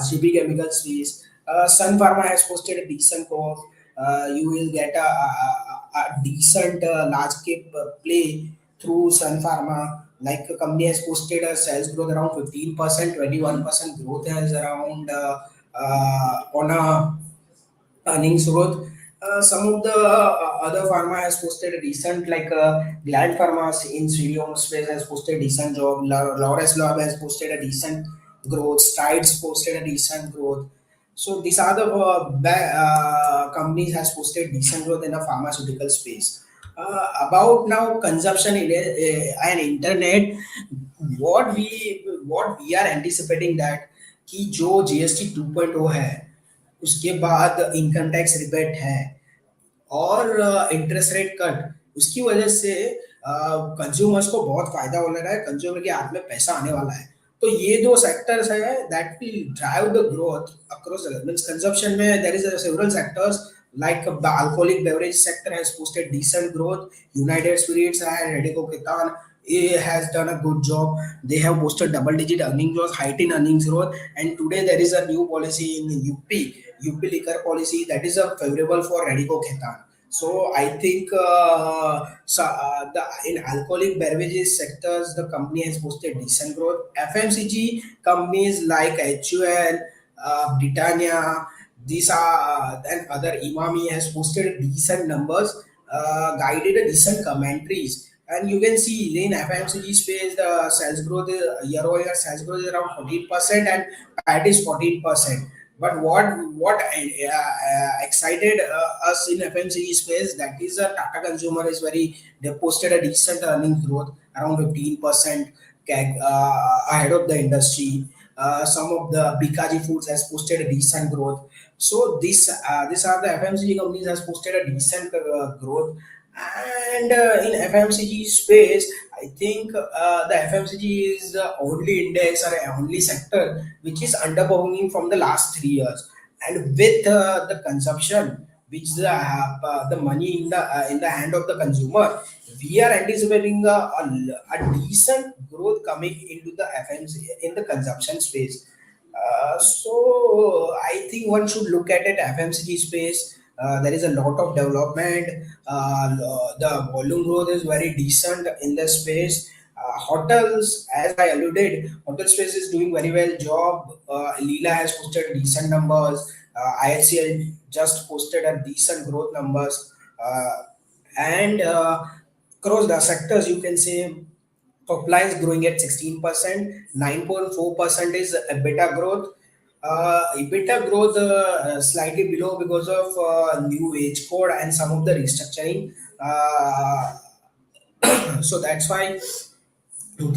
JB Chemical space. Sun Pharma has posted a decent growth. You will get a decent large cap play through Sun Pharma. Like the company has posted a sales growth around 15%, 21% growth has around on a earnings growth. Some of the other pharma has posted a decent, like Gland Pharma in CDMO space has posted a decent job. Lawrence Lab has posted a decent growth. Strides posted a decent growth. So these are the companies has posted decent growth in the pharmaceutical space. About now consumption in and internet, what we are anticipating that कि जो GST 2.0 है, उसके बाद income tax rebate है और interest rate cut, उसकी वजह से कंज्यूमर्स को बहुत फायदा होने रहा है, कंज्यूमर के हाथ में पैसा आने वाला है. तो ये दो सेक्टर्स है that will drive the growth across means consumption में. There is several sectors like the alcoholic beverage sector has posted decent growth. United Spirits and Radico Khaitan has done a good job. They have posted double digit earnings growth, high teen earnings growth. And today there is a new policy in UP liquor policy that is favorable for Radico Khaitan. So I think the in alcoholic beverages sectors, the company has posted decent growth. FMCG companies like HUL, Britannia, these are and other Imami has posted decent numbers, guided a decent commentaries. And you can see in FMCG space, the sales growth year-over-year sales growth is around 14%, and PAT is 14%. But what excited us in FMCG space, that is Tata Consumer is very, they posted a decent earnings growth around 15% ahead of the industry. Some of the Bikaji Foods has posted a decent growth. So these are the FMCG companies has posted a decent growth. And in FMCG space, I think the FMCG is the only index or only sector which is underperforming from the last 3 years. And with the consumption, which the money in the hand of the consumer, we are anticipating a decent growth coming into the FMC in the consumption space. So I think one should look at it FMCG space. There is a lot of development. The volume growth is very decent in the space. Hotels, as I alluded, hotel space is doing very well job. Leela has posted decent numbers. IHCL just posted a decent growth numbers. And across the sectors, you can say top line is growing at 16%, 9.4% is EBITDA growth. EBITDA growth slightly below because of new wage code and some of the restructuring. So that's why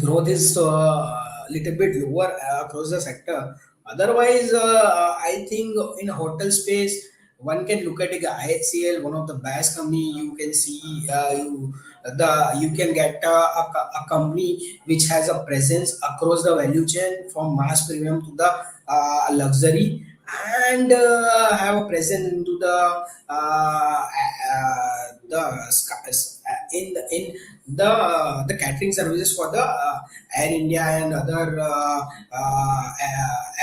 growth is little bit lower across the sector. Otherwise, I think in hotel space, one can look at it, IHCL, one of the best company. You can see you can get a company which has a presence across the value chain from mass premium to the luxury, and have a presence into the catering services for the Air India and other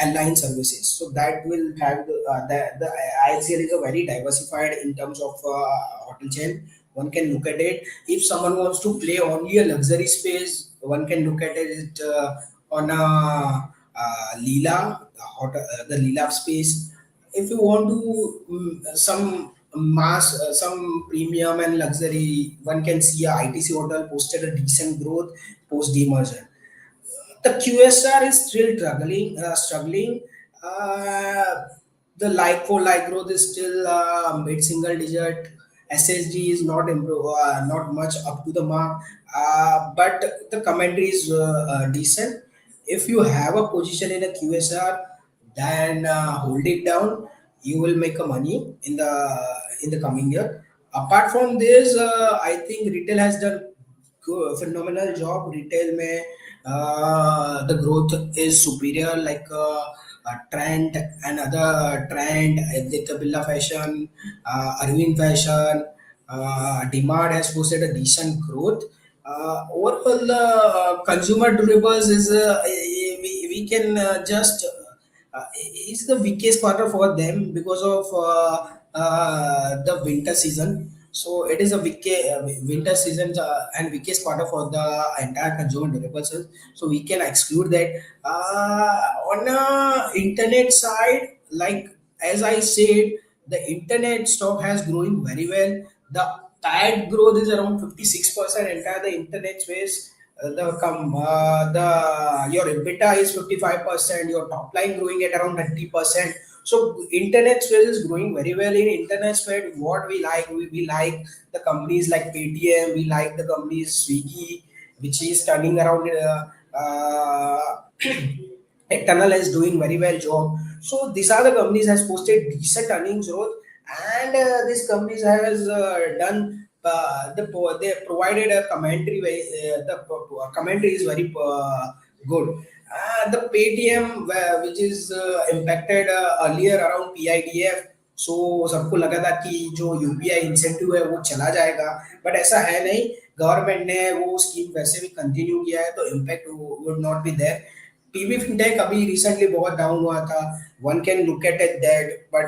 airline services. So that will have the IHCL is a very diversified in terms of hotel chain. One can look at it. If someone wants to play only a luxury space, one can look at it on a Leela, the Leela space. If you want to some mass, some premium and luxury, one can see a ITC hotel posted a decent growth post demerger. The QSR is still struggling. Uh, the like for like growth is still mid single digit. SSG is not much up to the mark, but the commentary is decent. If you have a position in a QSR, then hold it down. You will make a money in the coming year. Apart from this, I think retail has done phenomenal job. Retail में the growth is superior, like Trend and other Trend, Aditya Birla Fashion, Arvind Fashion, Demand has posted a decent growth. Overall, consumer durables is we can just it's the weakest quarter for them because of the winter season. So it is a winter season and weakest quarter for the entire consumer durables. So we can exclude that. On internet side, like as I said, the internet stock has growing very well. The tag growth is around 56% entire the internet space. The your EBITDA is 55%, your top line growing at around 30%. So internet space is growing very well. In internet space, what we like, we like the companies like Paytm, we like the companies Swiggy, which is turning around. Eternal is doing very well job. So these are the companies has posted decent earnings growth, and these companies has done they provided a commentary. The commentary is very good. The Paytm, which is impacted earlier around PIDF. सो सबको लगा था कि जो UPI incentive है वो चला जाएगा, but ऐसा है नहीं. गवर्नमेंट ने वो स्कीम वैसे भी कंटिन्यू किया है, तो impact would not be there. PB FinTech अभी रिसेंटली बहुत डाउन हुआ था. One can look at it that, but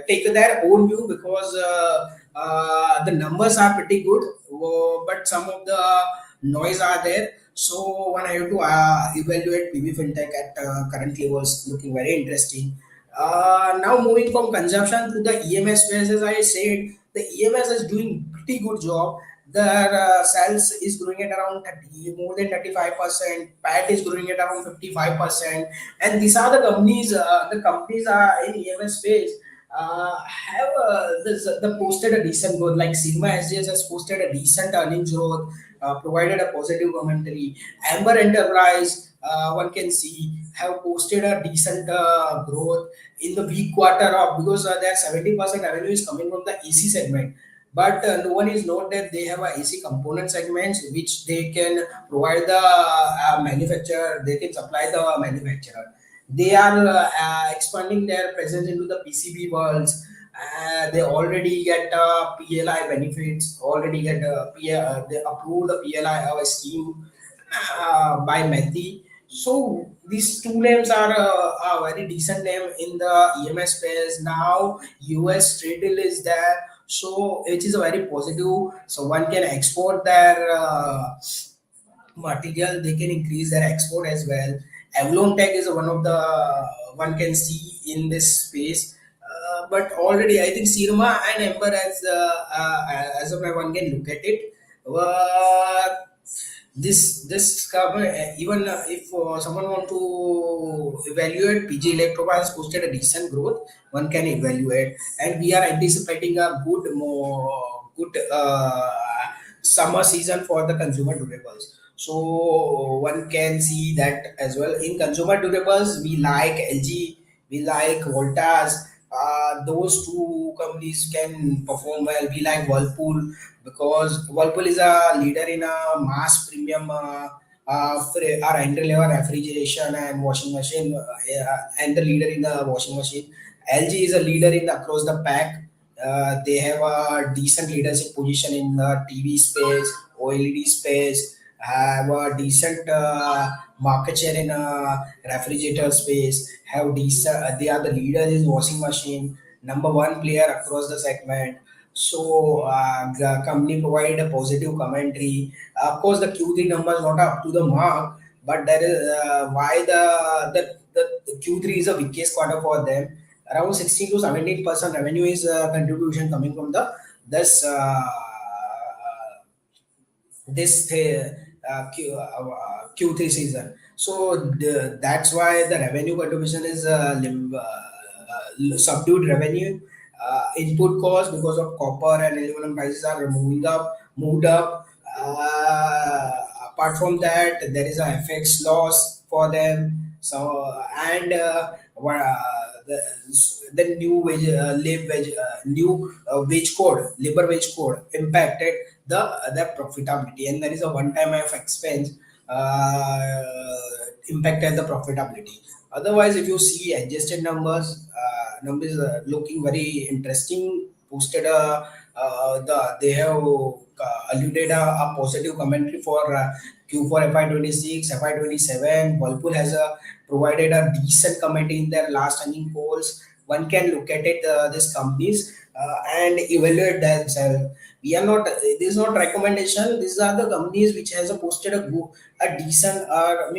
take their own view because The numbers are pretty good, but some of the noise are there. So when I have to evaluate PB fintech at current levels, looking very interesting. Now moving from consumption to the EMS space, as I said, the EMS is doing pretty good job. Their sales is growing at around 30, more than 35%. PAT is growing at around 55%. And these are the companies are in EMS space have the posted a decent growth. Like Sigma SGS has posted a decent earnings growth, provided a positive commentary. Amber Enterprise, one can see, have posted a decent growth in the weak quarter of, because their 70% revenue is coming from the AC segment. But no one is note that they have a AC component segments which they can provide the manufacturer, they can supply the manufacturer. They are expanding their presence into the PCB worlds. They already get PLI benefits, already get they approve the PLI scheme by Mehdi. So these two names are a very decent name in the EMS space. Now US trade deal is there, so which is a very positive. So one can export their material, they can increase their export as well. Avalon Tech is one of the one can see in this space. But already I think Sirma and Ember as of now one can look at it. Uh, this cover, even if someone want to evaluate, PG Electrova has posted a decent growth. One can evaluate, and we are anticipating a good summer season for the consumer durables. So one can see that as well. In consumer durables, we like LG, we like Voltas. Those two companies can perform well. We like Whirlpool because Whirlpool is a leader in a mass premium or entry level refrigeration and washing machine, and the leader in the washing machine. LG is a leader in the across the pack. They have a decent leadership position in the TV space, OLED space, have a decent market share in refrigerator space, have decent, they are the leaders in washing machine, number one player across the segment. So the company provided a positive commentary. Of course, the Q3 numbers not up to the mark, but that is why the Q3 is a weakest quarter for them. Around 16 to 17% revenue is contribution coming from the this Q3 season. So that's why the revenue contribution is subdued revenue. Input cost because of copper and aluminum prices are moved up. Apart from that, there is a FX loss for them. So and the, the new wage, new wage code, labor wage code impacted the profitability, and there is a one-time expense impacted the profitability. Otherwise, if you see adjusted numbers looking very interesting. Posted they have alluded a positive commentary for Q4 FY26, FY27. Whirlpool has provided a decent commentary in their last earning polls. One can look at it, these companies, and evaluate themselves. We are not. This is not recommendation. These are the companies which has posted a decent a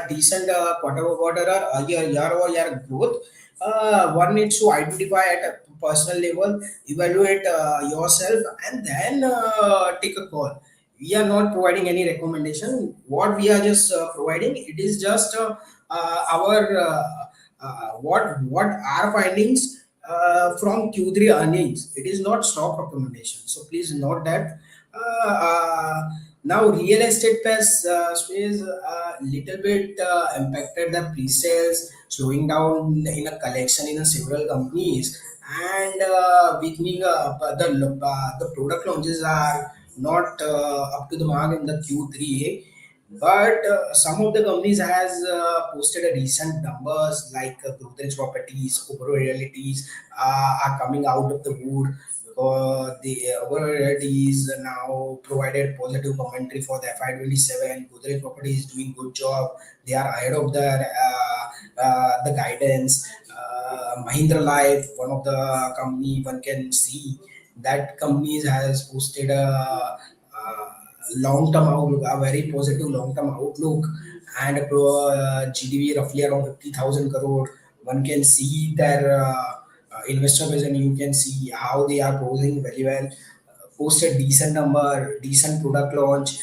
decent quarter over quarter or year over year growth. One needs to identify at a personal level, evaluate yourself, and then take a call. We are not providing any recommendation. What we are just providing, it is just our what our findings from Q3 earnings. It is not stock recommendation. So please note that. Now real estate space little bit impacted the pre-sales, slowing down in a collection in a several companies, and weakening the product launches are not up to the mark in the Q3. But some of the companies has posted a decent numbers like Godrej Properties, Uber Realities are coming out of the wood because the Uber Realities now provided positive commentary for the FY27. Godrej Properties is doing good job. They are ahead of the guidance. Mahindra Life, one of the company one can see that companies has posted a long-term outlook, a very positive long-term outlook, and GDP roughly around 50,000 crore. One can see their investor base, and you can see how they are posing very well. Posted decent number, decent product launch.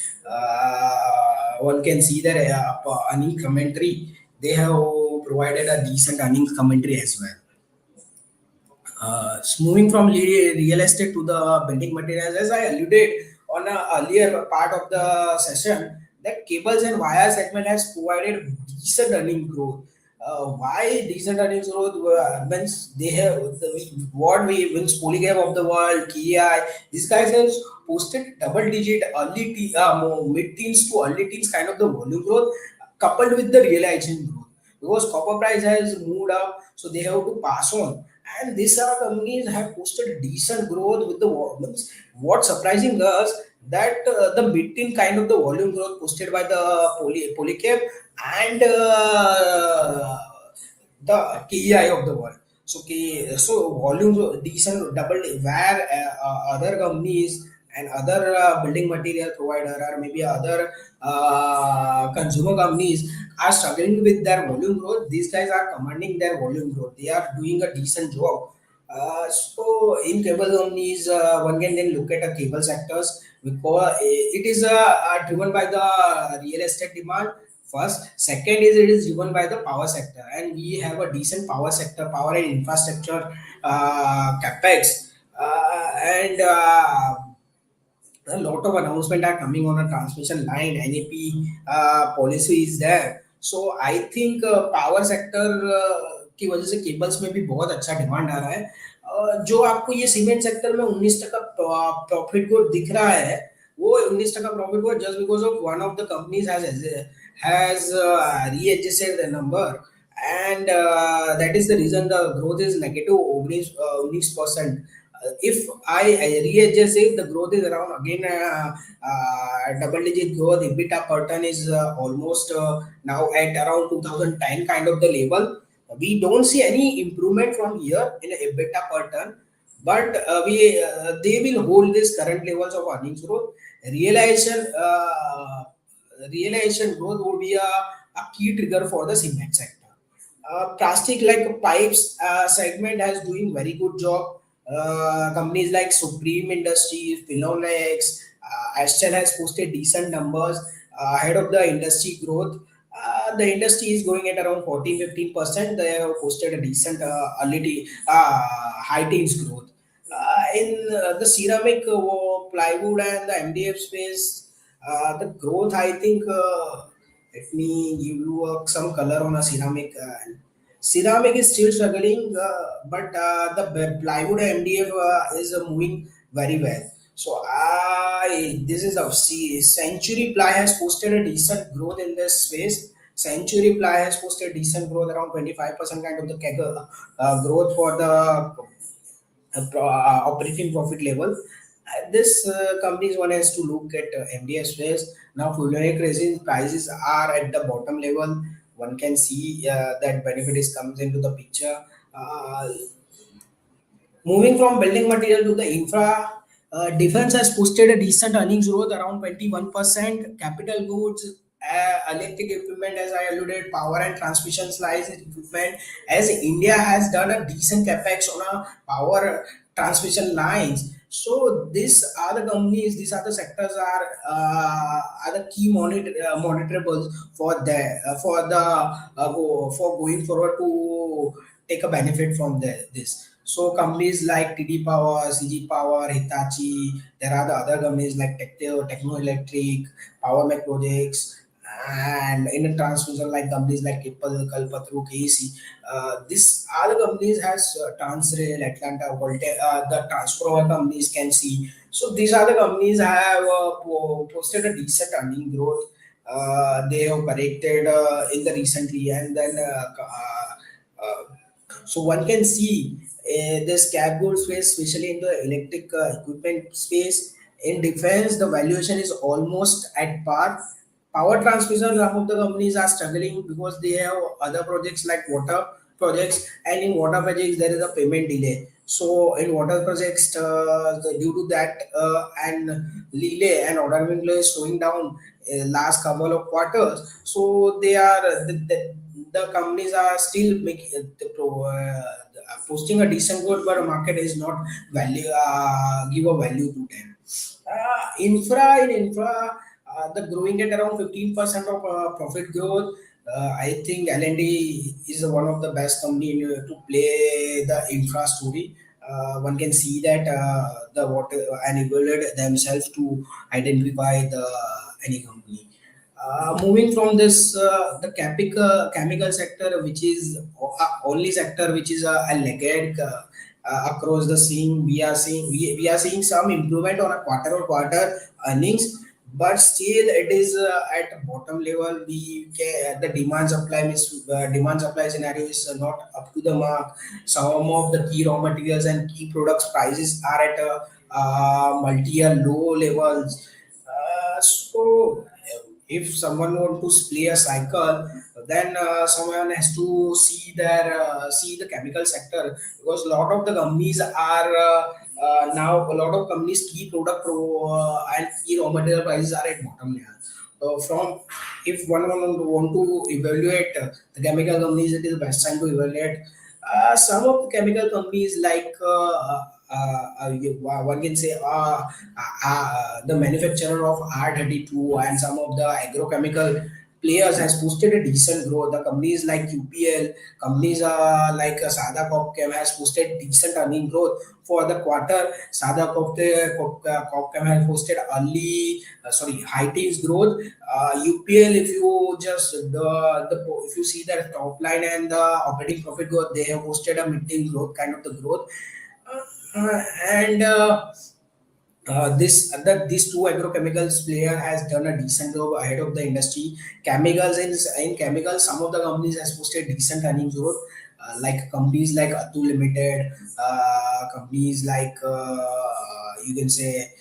One can see their earning commentary. They have provided a decent earnings commentary as well. Moving from real estate to the building materials, as I alluded on an earlier part of the session, that cables and wire segment has provided decent earning growth. Why decent earnings growth? Means they have what we means Polygam of the world, KI. These guys have posted double digit mid teens to early teens kind of the volume growth, coupled with the realization growth, because copper price has moved up, so they have to pass on. And these are companies have posted decent growth with the volumes. What surprising us, that the mid-teen kind of the volume growth posted by the Polycab and the KEI of the world. So so volume decent double, where other companies and other building material provider, or maybe other consumer companies are struggling with their volume growth. These guys are commanding their volume growth. They are doing a decent job. So in cable companies, one can then look at a cable sectors, because it is driven by the real estate demand. First, second is it is driven by the power sector, and we have a decent power sector, power and infrastructure capex, and a lot of announcement are coming on a transmission line. NAP policy is there. So I think power sector की वजह से cables में भी बहुत अच्छा demand आ रहा है. जो आपको ये सीमेंट सेक्टर में 19% प्रॉफिट ग्रोथ दिख रहा है, वो 19% profit growth just because of one of the companies has readjusted the number, and that is the reason the growth is negative 19%. If I readjust it, the growth is around again double digit growth. EBITDA per ton is almost now at around 2010 kind of the level. We don't see any improvement from here in EBITDA per ton, but they will hold this current levels of earnings growth. Realization realization growth would be a key trigger for the cement sector. Plastic like pipes segment has doing very good job. Companies like Supreme Industries, Pinolex, Astel has posted decent numbers ahead of the industry growth. The industry is growing at around 14-15%. They have posted a decent high teens growth. In the ceramic, plywood, and the MDF space, the growth, I think, let me give you some color on a ceramic. Ceramic is still struggling, but the plywood MDF is moving very well. So this is a Century Ply has posted a decent growth in this space. Century Ply has posted decent growth around 25% kind of the CAGR, growth for the operating profit level. This companies one has to look at MDF space. Now fullerenic resin prices are at the bottom level. One can see that benefit is comes into the picture. Moving from building material to the infra, defense has posted a decent earnings growth around 21%. Capital goods, electric equipment, as I alluded, power and transmission lines equipment, as India has done a decent capex on a power transmission lines. So these are the companies, these are the sectors are the key monitorables for for going forward to take a benefit from this. So companies like TD Power, CG Power, Hitachi, there are the other companies like Techno Electric, Power Mech Projects, and in the transmission like companies like Kalpatru, KEC. These are the companies has Transrail, Atlanta, the transformer companies can see. So these are the companies have posted a decent earning growth. They have corrected in the recently, and then so one can see this cap good space, especially in the electric equipment space. In defense, the valuation is almost at par. Power transmission, some of the companies are struggling because they have other projects like water projects, and in water projects there is a payment delay. So in water projects, due to that and delay and ordering delay is slowing down last couple of quarters. So they are the companies are still making posting a decent growth, but the market is not value give a value to them. In infra, the growing at around 15% of profit growth. I think L&D is one of the best company to play the infra story. One can see that the water and evaluate themselves to identify the any company. Moving from this, the chemical sector, which is only sector which is a laggard across the scene, we are seeing some improvement on a quarter-on-quarter earnings, but still it is at bottom level. The demand supply scenario is not up to the mark. Some of the key raw materials and key products prices are at multi-year low levels. So if someone want to play a cycle, then someone has to see the chemical sector, because a lot of the companies are now a lot of companies key and key raw material prices are at bottom level. From if one want to evaluate the chemical companies, it is the best time to evaluate some of the chemical companies like one can say the manufacturer of R32 and some of the agrochemical players has posted a decent growth. The companies like UPL, companies like Sada Copchem has posted decent earning growth for the quarter. Sada Copchem has posted high teens growth. UPL, if you just if you see the top line and the operating profit growth, they have posted a mid-teen growth kind of the growth. And these two agrochemicals player has done a decent job ahead of the industry. In chemicals, some of the companies has posted decent earnings growth, like companies like Atu Limited, companies like you can say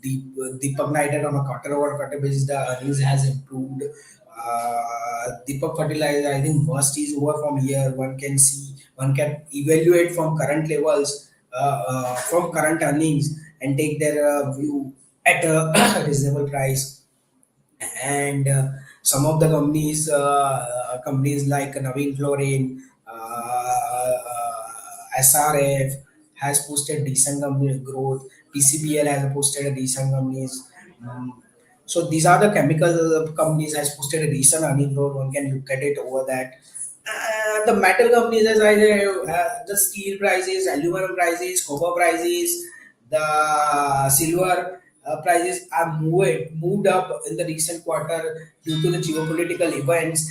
Deepak Nitrite on a quarter-over-quarter basis, the earnings has improved. Deepak Fertilizer, I think worst is over from here. One can evaluate from current levels, from current earnings, and take their view at a reasonable price. And some of the companies like Naveen Fluorine, SRF has posted decent company growth. PCBL has posted a decent companies. So these are the chemical companies has posted a decent earning growth. One can look at it over that. The metal companies, as I say, the steel prices, aluminum prices, copper prices, the silver prices are moved up in the recent quarter due to the geopolitical events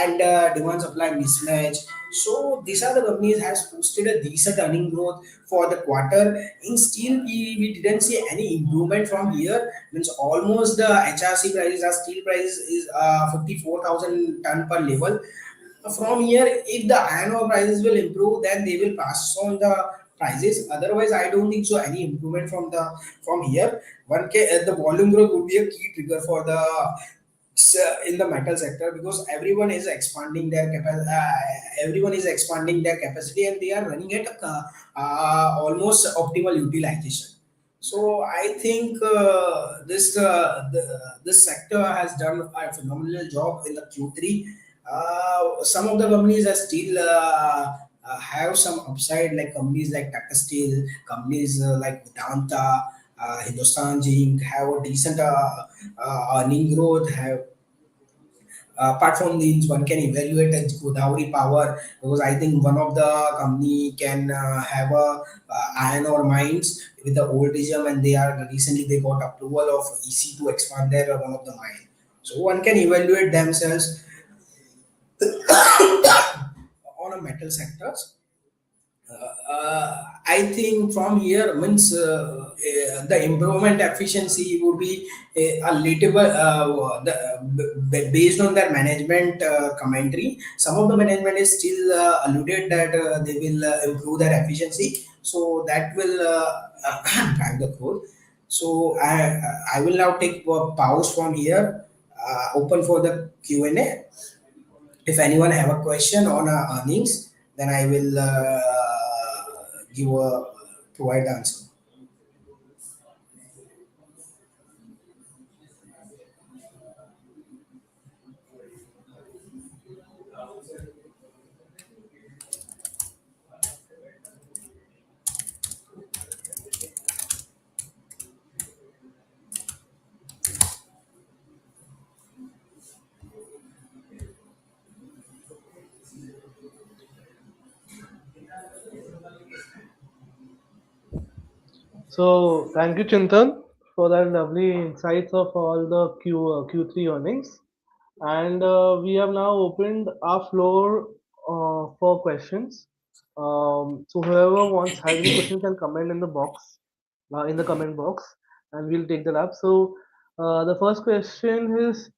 and demand supply mismatch. So these are the companies has posted a decent earning growth for the quarter. In steel, we didn't see any improvement from here. Means almost the HRC prices, our steel prices is 54,000 ton per level. From here, if the iron ore prices will improve, then they will pass on the prices. Otherwise, I don't think so any improvement from here. The volume growth would be a key trigger for the in the metal sector, because everyone is expanding their capacity, and they are running at almost optimal utilization. So I think this sector has done a phenomenal job in the Q3. Some of the companies are still have some upside, like companies like Tata Steel, companies like Vedanta, Hindustan Zinc have a decent earning growth. Have apart from these, one can evaluate a Godavari Power, because I think one of the company can have a iron ore mines with the old regime, and they got approval of EC to expand their one of the mine. So one can evaluate themselves on a metal sectors. I think from here means the improvement efficiency would be a little based on their management commentary. Some of the management is still alluded that they will improve their efficiency, so that will drive the growth. So I will now take a pause from here, open for the Q&A. If anyone have a question on earnings, then I will give a provide the answer. So thank you, Chintan, for that lovely insights of all the Q3 earnings. And we have now opened our floor for questions. So whoever wants has any question can comment in the box, in the comment box, and we'll take that up. So the first question is,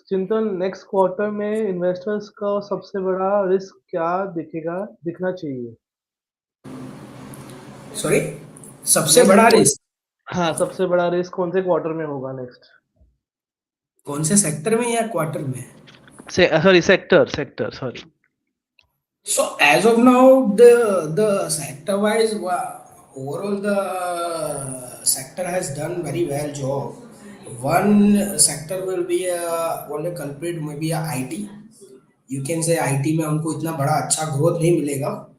चिंतन next quarter में investors का सबसे बड़ा risk क्या दिखना चाहिए? Sorry, सबसे next बड़ा क्वार्टर, रिस्क हाँ सबसे बड़ा रिस्क कौन से क्वार्टर में होगा नेक्स्ट? कौन से सेक्टर में या क्वार्टर में? से sorry sector sorry. So as of now, the sector wise, overall the sector has done very well job. One sector will be one culprit maybe a IT. You can say IT में हमको इतना बड़ा अच्छा growth नहीं मिलेगा.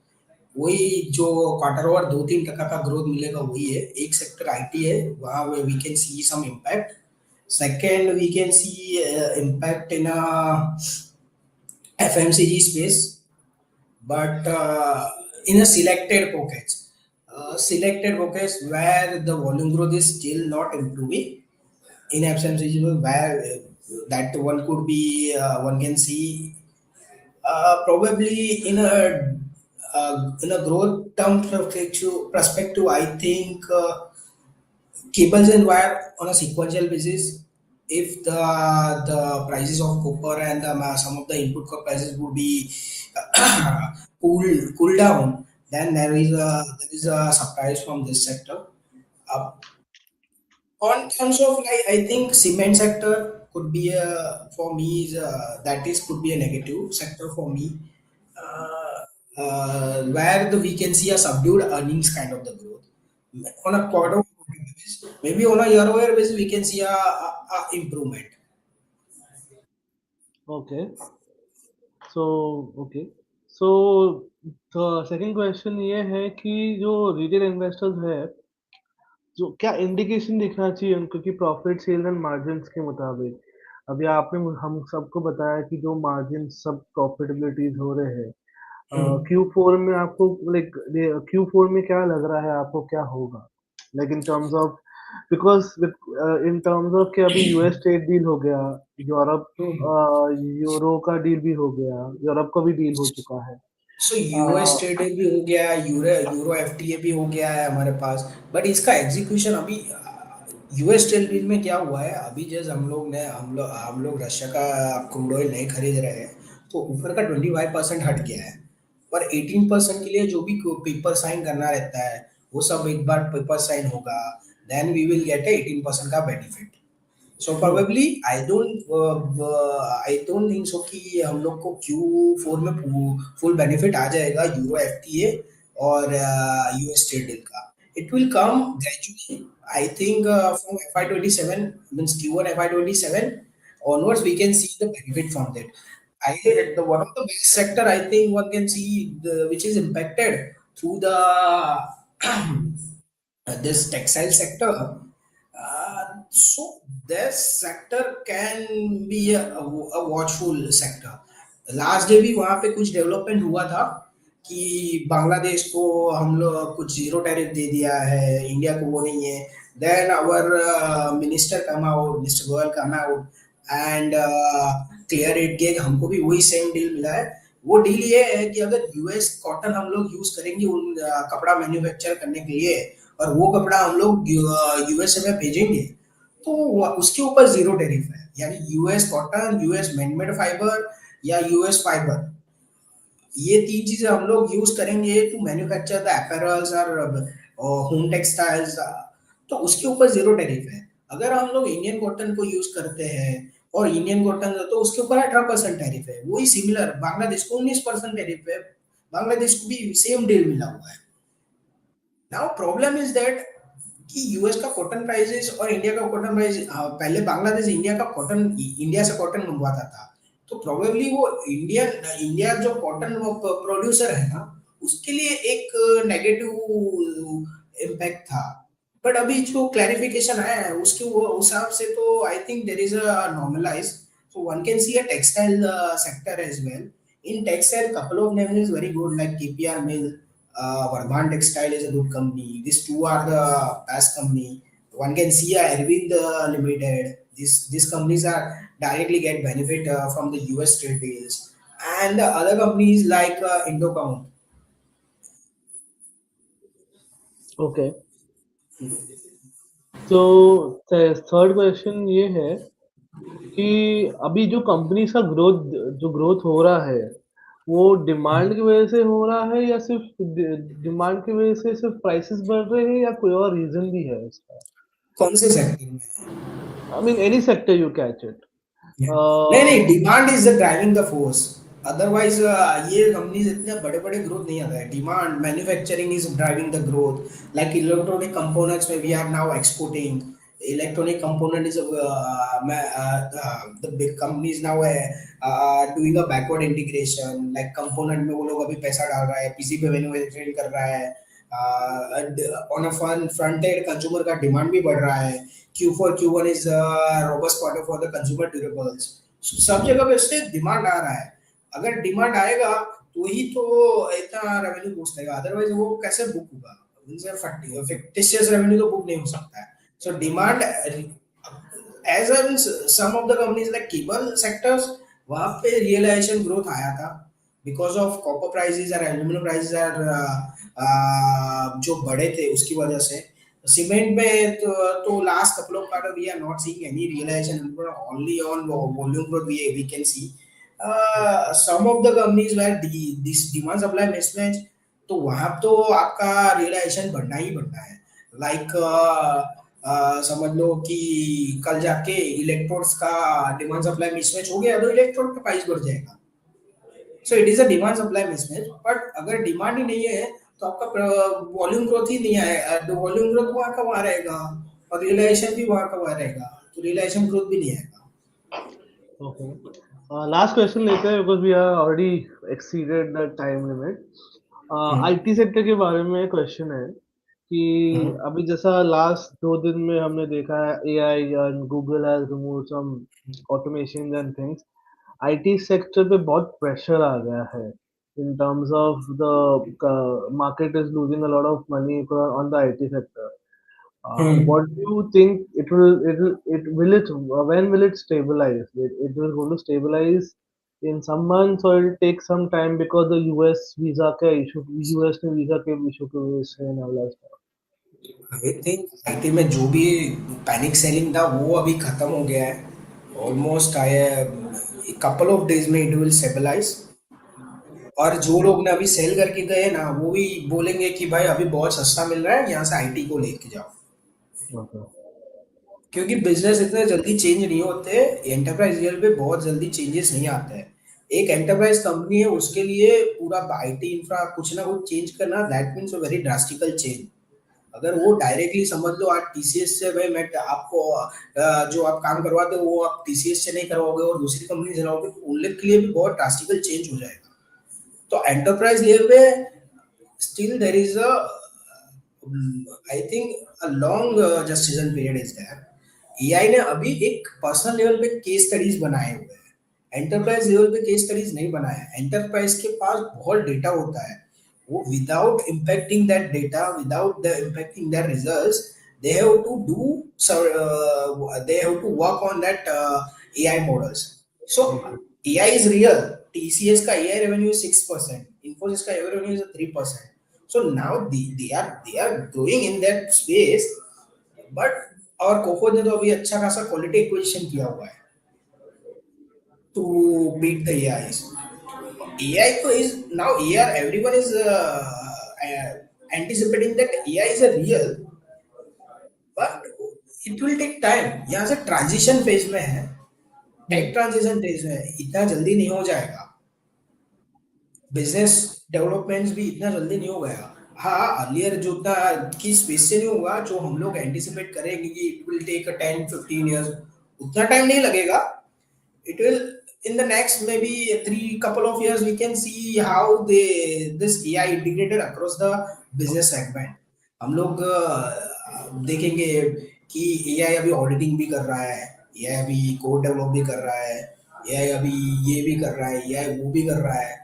वही जो quarter over 2-3% का ग्रोथ मिलेगा वही है. एक सेक्टर आईटी है, वहाँ we can see some impact. Second we can see impact in FMCG space, but in a selected pockets where the volume growth is still not improving. In FMCG where that one could be one can see probably in a growth term perspective, I think cables and wire on a sequential basis. If the prices of copper and some of the input cost prices would be cool down, then there is a surprise from this sector. Uh, on terms of like, I think cement sector could be a for me is that is could be a negative sector for me, where we can see a subdued earnings kind of the growth on a quarter basis. Maybe on a year-over-year basis we can see a improvement. Okay. So okay. So तो second question ये है कि जो retail investors है, जो क्या indication दिखना चाहिए उनको कि प्रॉफिट सेल एंड मार्जिन्स के मुताबिक? अभी आपने हम सबको बताया कि जो मार्जिन सब प्रॉफिटेबिलिटीज हो रहे हैं, Hmm. क्यू फोर में आपको लाइक क्यू फोर में क्या लग रहा है आपको क्या होगा, like in terms of, because in terms of कि अभी यूएस ट्रेड डील हो गया, यूरोप Hmm. यूरो का डील भी हो गया, यूरोप का भी डील हो चुका है. सो यूएस ट्रेड भी हो गया, यूरो यूरो एफटीए भी हो गया है हमारे पास, बट इसका एग्जीक्यूशन अभी यूएस ट्रेड डील में क्या हुआ है अभी जैसे हम लोग रशिया का क्रूड ऑयल नहीं खरीद रहे हैं, तो ऊपर का 25% हट गया है, पर 18% के लिए जो भी पेपर साइन करना रहता है वो सब एक बार पेपर साइन होगा, देन वी विल गेट 18% का benefit. So probably I don't think सो कि हम लोग को Q4 में फुल बेनिफिट आ जाएगा यूरो एफटीए और यूएस ट्रेड डील का. It will come gradually. I think from FY27 means Q1 FY27 onwards we can see the benefit from that. The one of the best sector I think one can see which is impacted through the this textile sector. So this sector can be a watchful sector. Last day भी वहाँ पे कुछ development हुआ था कि बांग्लादेश को हम लोग कुछ जीरो टैरिफ दे दिया है, इंडिया को वो नहीं है. Then our minister Goyal come out and clear it कि हमको भी वही सेम डील मिला है. वो डील ये है कि अगर यूएस कॉटन हम लोग यूज करेंगे उन कपड़ा मैन्युफैक्चर करने के लिए और वो कपड़ा हम लोग यूएसए में भेजेंगे, तो उसके ऊपर जीरो टैरिफ है. यानी US cotton, US manmade fibre या यूएस फाइबर, ये तीन चीजें हम लोग यूज करेंगे टू मैन्युफैक्चर द अपैरल्स और होम टेक्सटाइल्स, तो उसके ऊपर जीरो टैरिफ है. अगर हम लोग इंडियन कॉटन को यूज करते हैं और इंडियन कॉटन तो उसके ऊपर 18% टैरिफ है. वही सिमिलर बांग्लादेश को 19% टैरिफ है. बांग्लादेश को भी सेम डील मिला हुआ है. नाउ प्रॉब्लम इज दैट कि यूएस का कॉटन प्राइसेस और इंडिया का कॉटन प्राइस, पहले बांग्लादेश इंडिया का कॉटन, इंडिया से कॉटन मंगवाता था, तो प्रोबेबली वो इंडिया इंडिया जो कॉटन प्रोड्यूसर है ना, उसके लिए एक नेगेटिव इम्पैक्ट था। बट अभी जो क्लैरिफिकेशन आया है उसके वो उस हिसाब से, तो I think there is a normalise, so one can see a textile sector as well. In textile, couple of names is very good like KPR Mill, Vardhan Textile is a good company. These two are the best company. One can see Arvind Limited. These companies are directly get benefit from the US trade deals, and the other companies like Indocount. Okay, तो third question ये है कि अभी जो companies का growth हो रहा है, वो डिमांड की वजह से हो रहा है या सिर्फ डिमांड की वजह से सिर्फ प्राइसेस बढ़ रहे हैं या कोई और रीजन भी है इसका? कौन से सेक्टर में? I mean any sector you catch it. नहीं नहीं, demand is the driving the force. Otherwise ये कंपनीज इतने बड़े बड़े ग्रोथ नहीं आता है। Demand, manufacturing is driving the growth, like electronic components में we are now exporting electronic component is the big companies now doing a backward integration, like component में वो लोग अभी पैसा डाल रहा है, पीसीबी मैन्युफैक्चरिंग कर रहा है, on a front end consumer का डिमांड भी बढ़ रहा है। Q4 Q1 is a robust quarter for the consumer durables. So, सब जगह पे से डिमांड आ रहा है। अगर डिमांड आएगा तो ही तो इतना रेवेन्यू बूस्ट आएगा, अदरवाइज वो कैसे बुक होगा? उनसे फिक्टिशियस रेवेन्यू तो बुक नहीं हो सकता है। So demand as an some of the companies like cable sectors, वहां पे रियलाइजेशन ग्रोथ आया था बिकॉज ऑफ कॉपर प्राइसेस और एल्यूमिनियम प्राइसेस जो बढ़े थे उसकी वजह से। सीमेंट में तो last couple of quarter we are not seeing any realisation, only on volume growth we can see some of the companies where this demand supply mismatch, तो वहां तो आपका रियलाइजेशन बढ़ना ही बढ़ना है। लाइक समझ लो कि कल जाके इलेक्ट्रोड्स का डिमांड सप्लाई मिसमैच हो गया तो इलेक्ट्रोड का प्राइस बढ़ जाएगा। So it is a demand supply mismatch, but अगर डिमांड ही नहीं है तो आपका वॉल्यूम ग्रोथ ही नहीं आएगा, तो वॉल्यूम ग्रोथ वहाँ का वहाँ रहेगा और रियलाइजेशन भी वहाँ का वहाँ रहेगा, तो रियलाइजेशन ग्रोथ भी नहीं आएगा। ओके, लास्ट क्वेश्चन लेते हैं because we are already exceeded the time limit. IT sector के बारे में क्वेश्चन है कि हम्म, अभी जैसा लास्ट 2 दिन में हमने देखा है AI and Google has remove some automation and things, IT sector पे बहुत प्रेशर आ गया है in terms of the market is losing a lot of money on the IT sector. Hmm. What do you think when will it stabilize? It will going to stabilize in some months or it will take some time because the US visa का issue, US ने visa के issue की वजह से and all that stuff. I think IT में जो भी panic selling था वो अभी खत्म हो गया है, ऑलमोस्ट आया, कपल ऑफ डेज में इट विल स्टेबलाइज। और जो लोग ने अभी सेल करके गए ना वो भी बोलेंगे कि भाई अभी बहुत सस्ता मिल रहा है, यहाँ से आईटी को लेके जाओ। Okay. क्योंकि बिजनेस इतने जल्दी चेंज नहीं होते, एंटरप्राइज लेवल पे बहुत जल्दी चेंजेस नहीं आते हैं। एक एंटरप्राइज कंपनी है उसके लिए पूरा आईटी इंफ्रा कुछ ना कुछ चेंज करना, that means a very drastical change. अगर वो डायरेक्टली समझ लो आज टीसीएस से, भाई मैं आपको जो आप काम करवाते हो वो आप टीसीएस से नहीं करवाओगे और दूसरी कंपनी चलाओगे, तो उन लोग के लिए भी बहुत ड्रास्टिकल चेंज हो जाएगा। तो एंटरप्राइज लेवल पे still there is a I think a long gestation period is there. AI ने अभी एक पर्सनल लेवल पे केस स्टडीज बनाए हुए हैं, एंटरप्राइज लेवल पे केस स्टडीज नहीं बनाया है। एंटरप्राइज के पास बहुत डेटा होता है, वो without impacting that data, without the impacting that results, they have to do, they have to work on that AI models. So Okay. AI is real, TCS का AI revenue is 6%, Infosys का AI revenue is 3%। so now they are growing in that space, but और cocoa ने तो अभी अच्छा खासा quality acquisition किया हुआ है to beat the AI. AI तो is now are everyone is anticipating that AI is a real, but it will take time। यहाँ से ट्रांजिशन फेज में है, टेक Hmm. ट्रांजिशन फेज में है, इतना जल्दी नहीं हो जाएगा। बिजनेस डेवलपमेंट्स भी इतना जल्दी नहीं हो गया। हाँ, अर्लियर जो था कि स्पेस से नहीं होगा, जो हम लोग एंटिसिपेट करेंगे कि इट विल टेक 10-15 years, उतना टाइम नहीं लगेगा. It will, in the next maybe three couple of years, we can see how this AI integrated across the business segment. हम लोग देखेंगे कि AI अभी ऑडिटिंग भी कर रहा है, AI अभी कोड डेवलप भी कर रहा है, AI अभी ये भी कर रहा है, AI वो भी कर रहा है.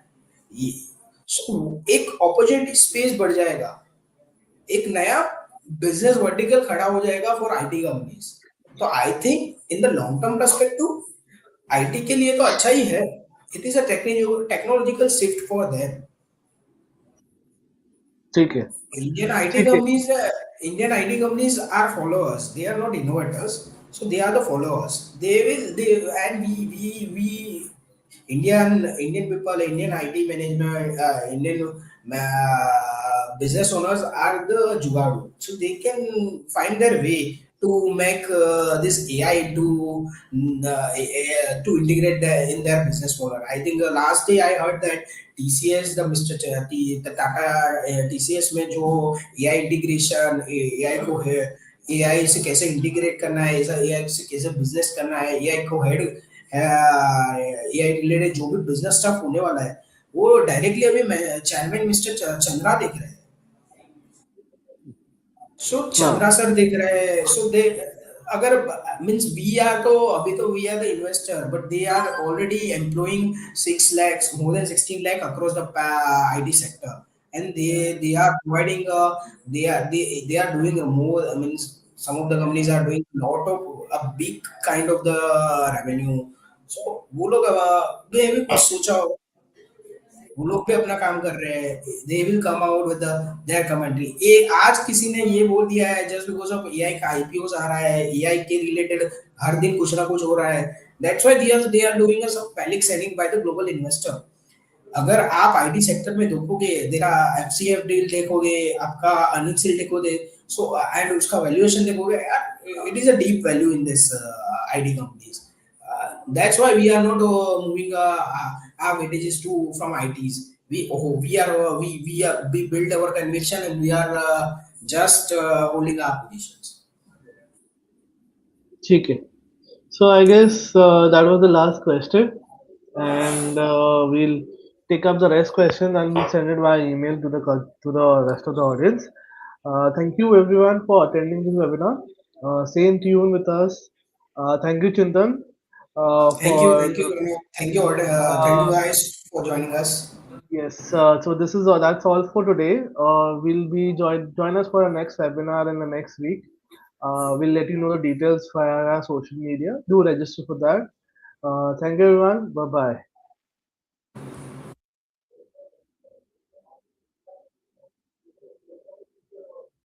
ये so, एक अपॉर्चुनिटी स्पेस बढ़ जाएगा, एक नया बिजनेस वर्टिकल खड़ा हो जाएगा फॉर आईटी कंपनीज. तो I think in the long term perspective IT के लिए तो अच्छा ही है. It is a technological shift for them. ठीक है, Indian IT ठीक है. companies, Indian IT companies are followers. They are not innovators. So they are the followers. They will. They and we Indian people, Indian IT management, Indian business owners are the jugadu. So they can find their way to make this AI to integrate in their business model. I think last day I heard that TCS, the Mr. the Tata TCS में जो AI integration AI को है, AI से कैसे integrate करना है, ऐसा AI से कैसे बिजनेस करना है, AI को हेड AI रिलेटेड जो भी बिजनेस स्टफ होने वाला है, वो डायरेक्टली अभी चेयरमैन मिस्टर चंद्रा देख रहे हैं. सो हाँ. चंद्रा सर देख रहे हैं. सो दे अगर मींस वी आर तो अभी तो we are the investor, but they are already employing 6 lakhs, more than 16 lakh across the IT sector, and they are providing they are doing a more, I mean some of the companies are doing lot of a big kind of the revenue. So वो लोग ये भी कुछ सोचा होगा, वो लोग भी अपना काम कर रहे हैं. They will come out with their commentary. एक आज किसी ने ये बोल दिया है जस्ट बिकॉज ऑफ एआई का आईपीओस आ रहा है, एआई के रिलेटेड हर दिन कुछ ना कुछ हो रहा है. That's why they are doing a sub panic selling by the global investor. अगर आप आईटी सेक्टर में देखोगे, तेरा एफसीएफ डील देखोगे, आपका अर्निंग्स डील देखोगे, सो एंड उसका वैल्यूएशन देखोगे यार, it is a deep value in this IT companies. That's why we are not moving our weightages to from ITs. We build our conviction, and we are just holding our positions. ठीक है. So I guess that was the last question, and we'll take up the rest questions and we'll send it via email to to the rest of the audience. Thank you everyone for attending this webinar. Stay in tune with us. Thank you, Chintan, for Thank you uh, guys for joining us. yes. So this is that's all for today. We'll be join us for our next webinar in the next week. We'll let you know the details via our social media. Do register for that. Thank you everyone. Bye bye.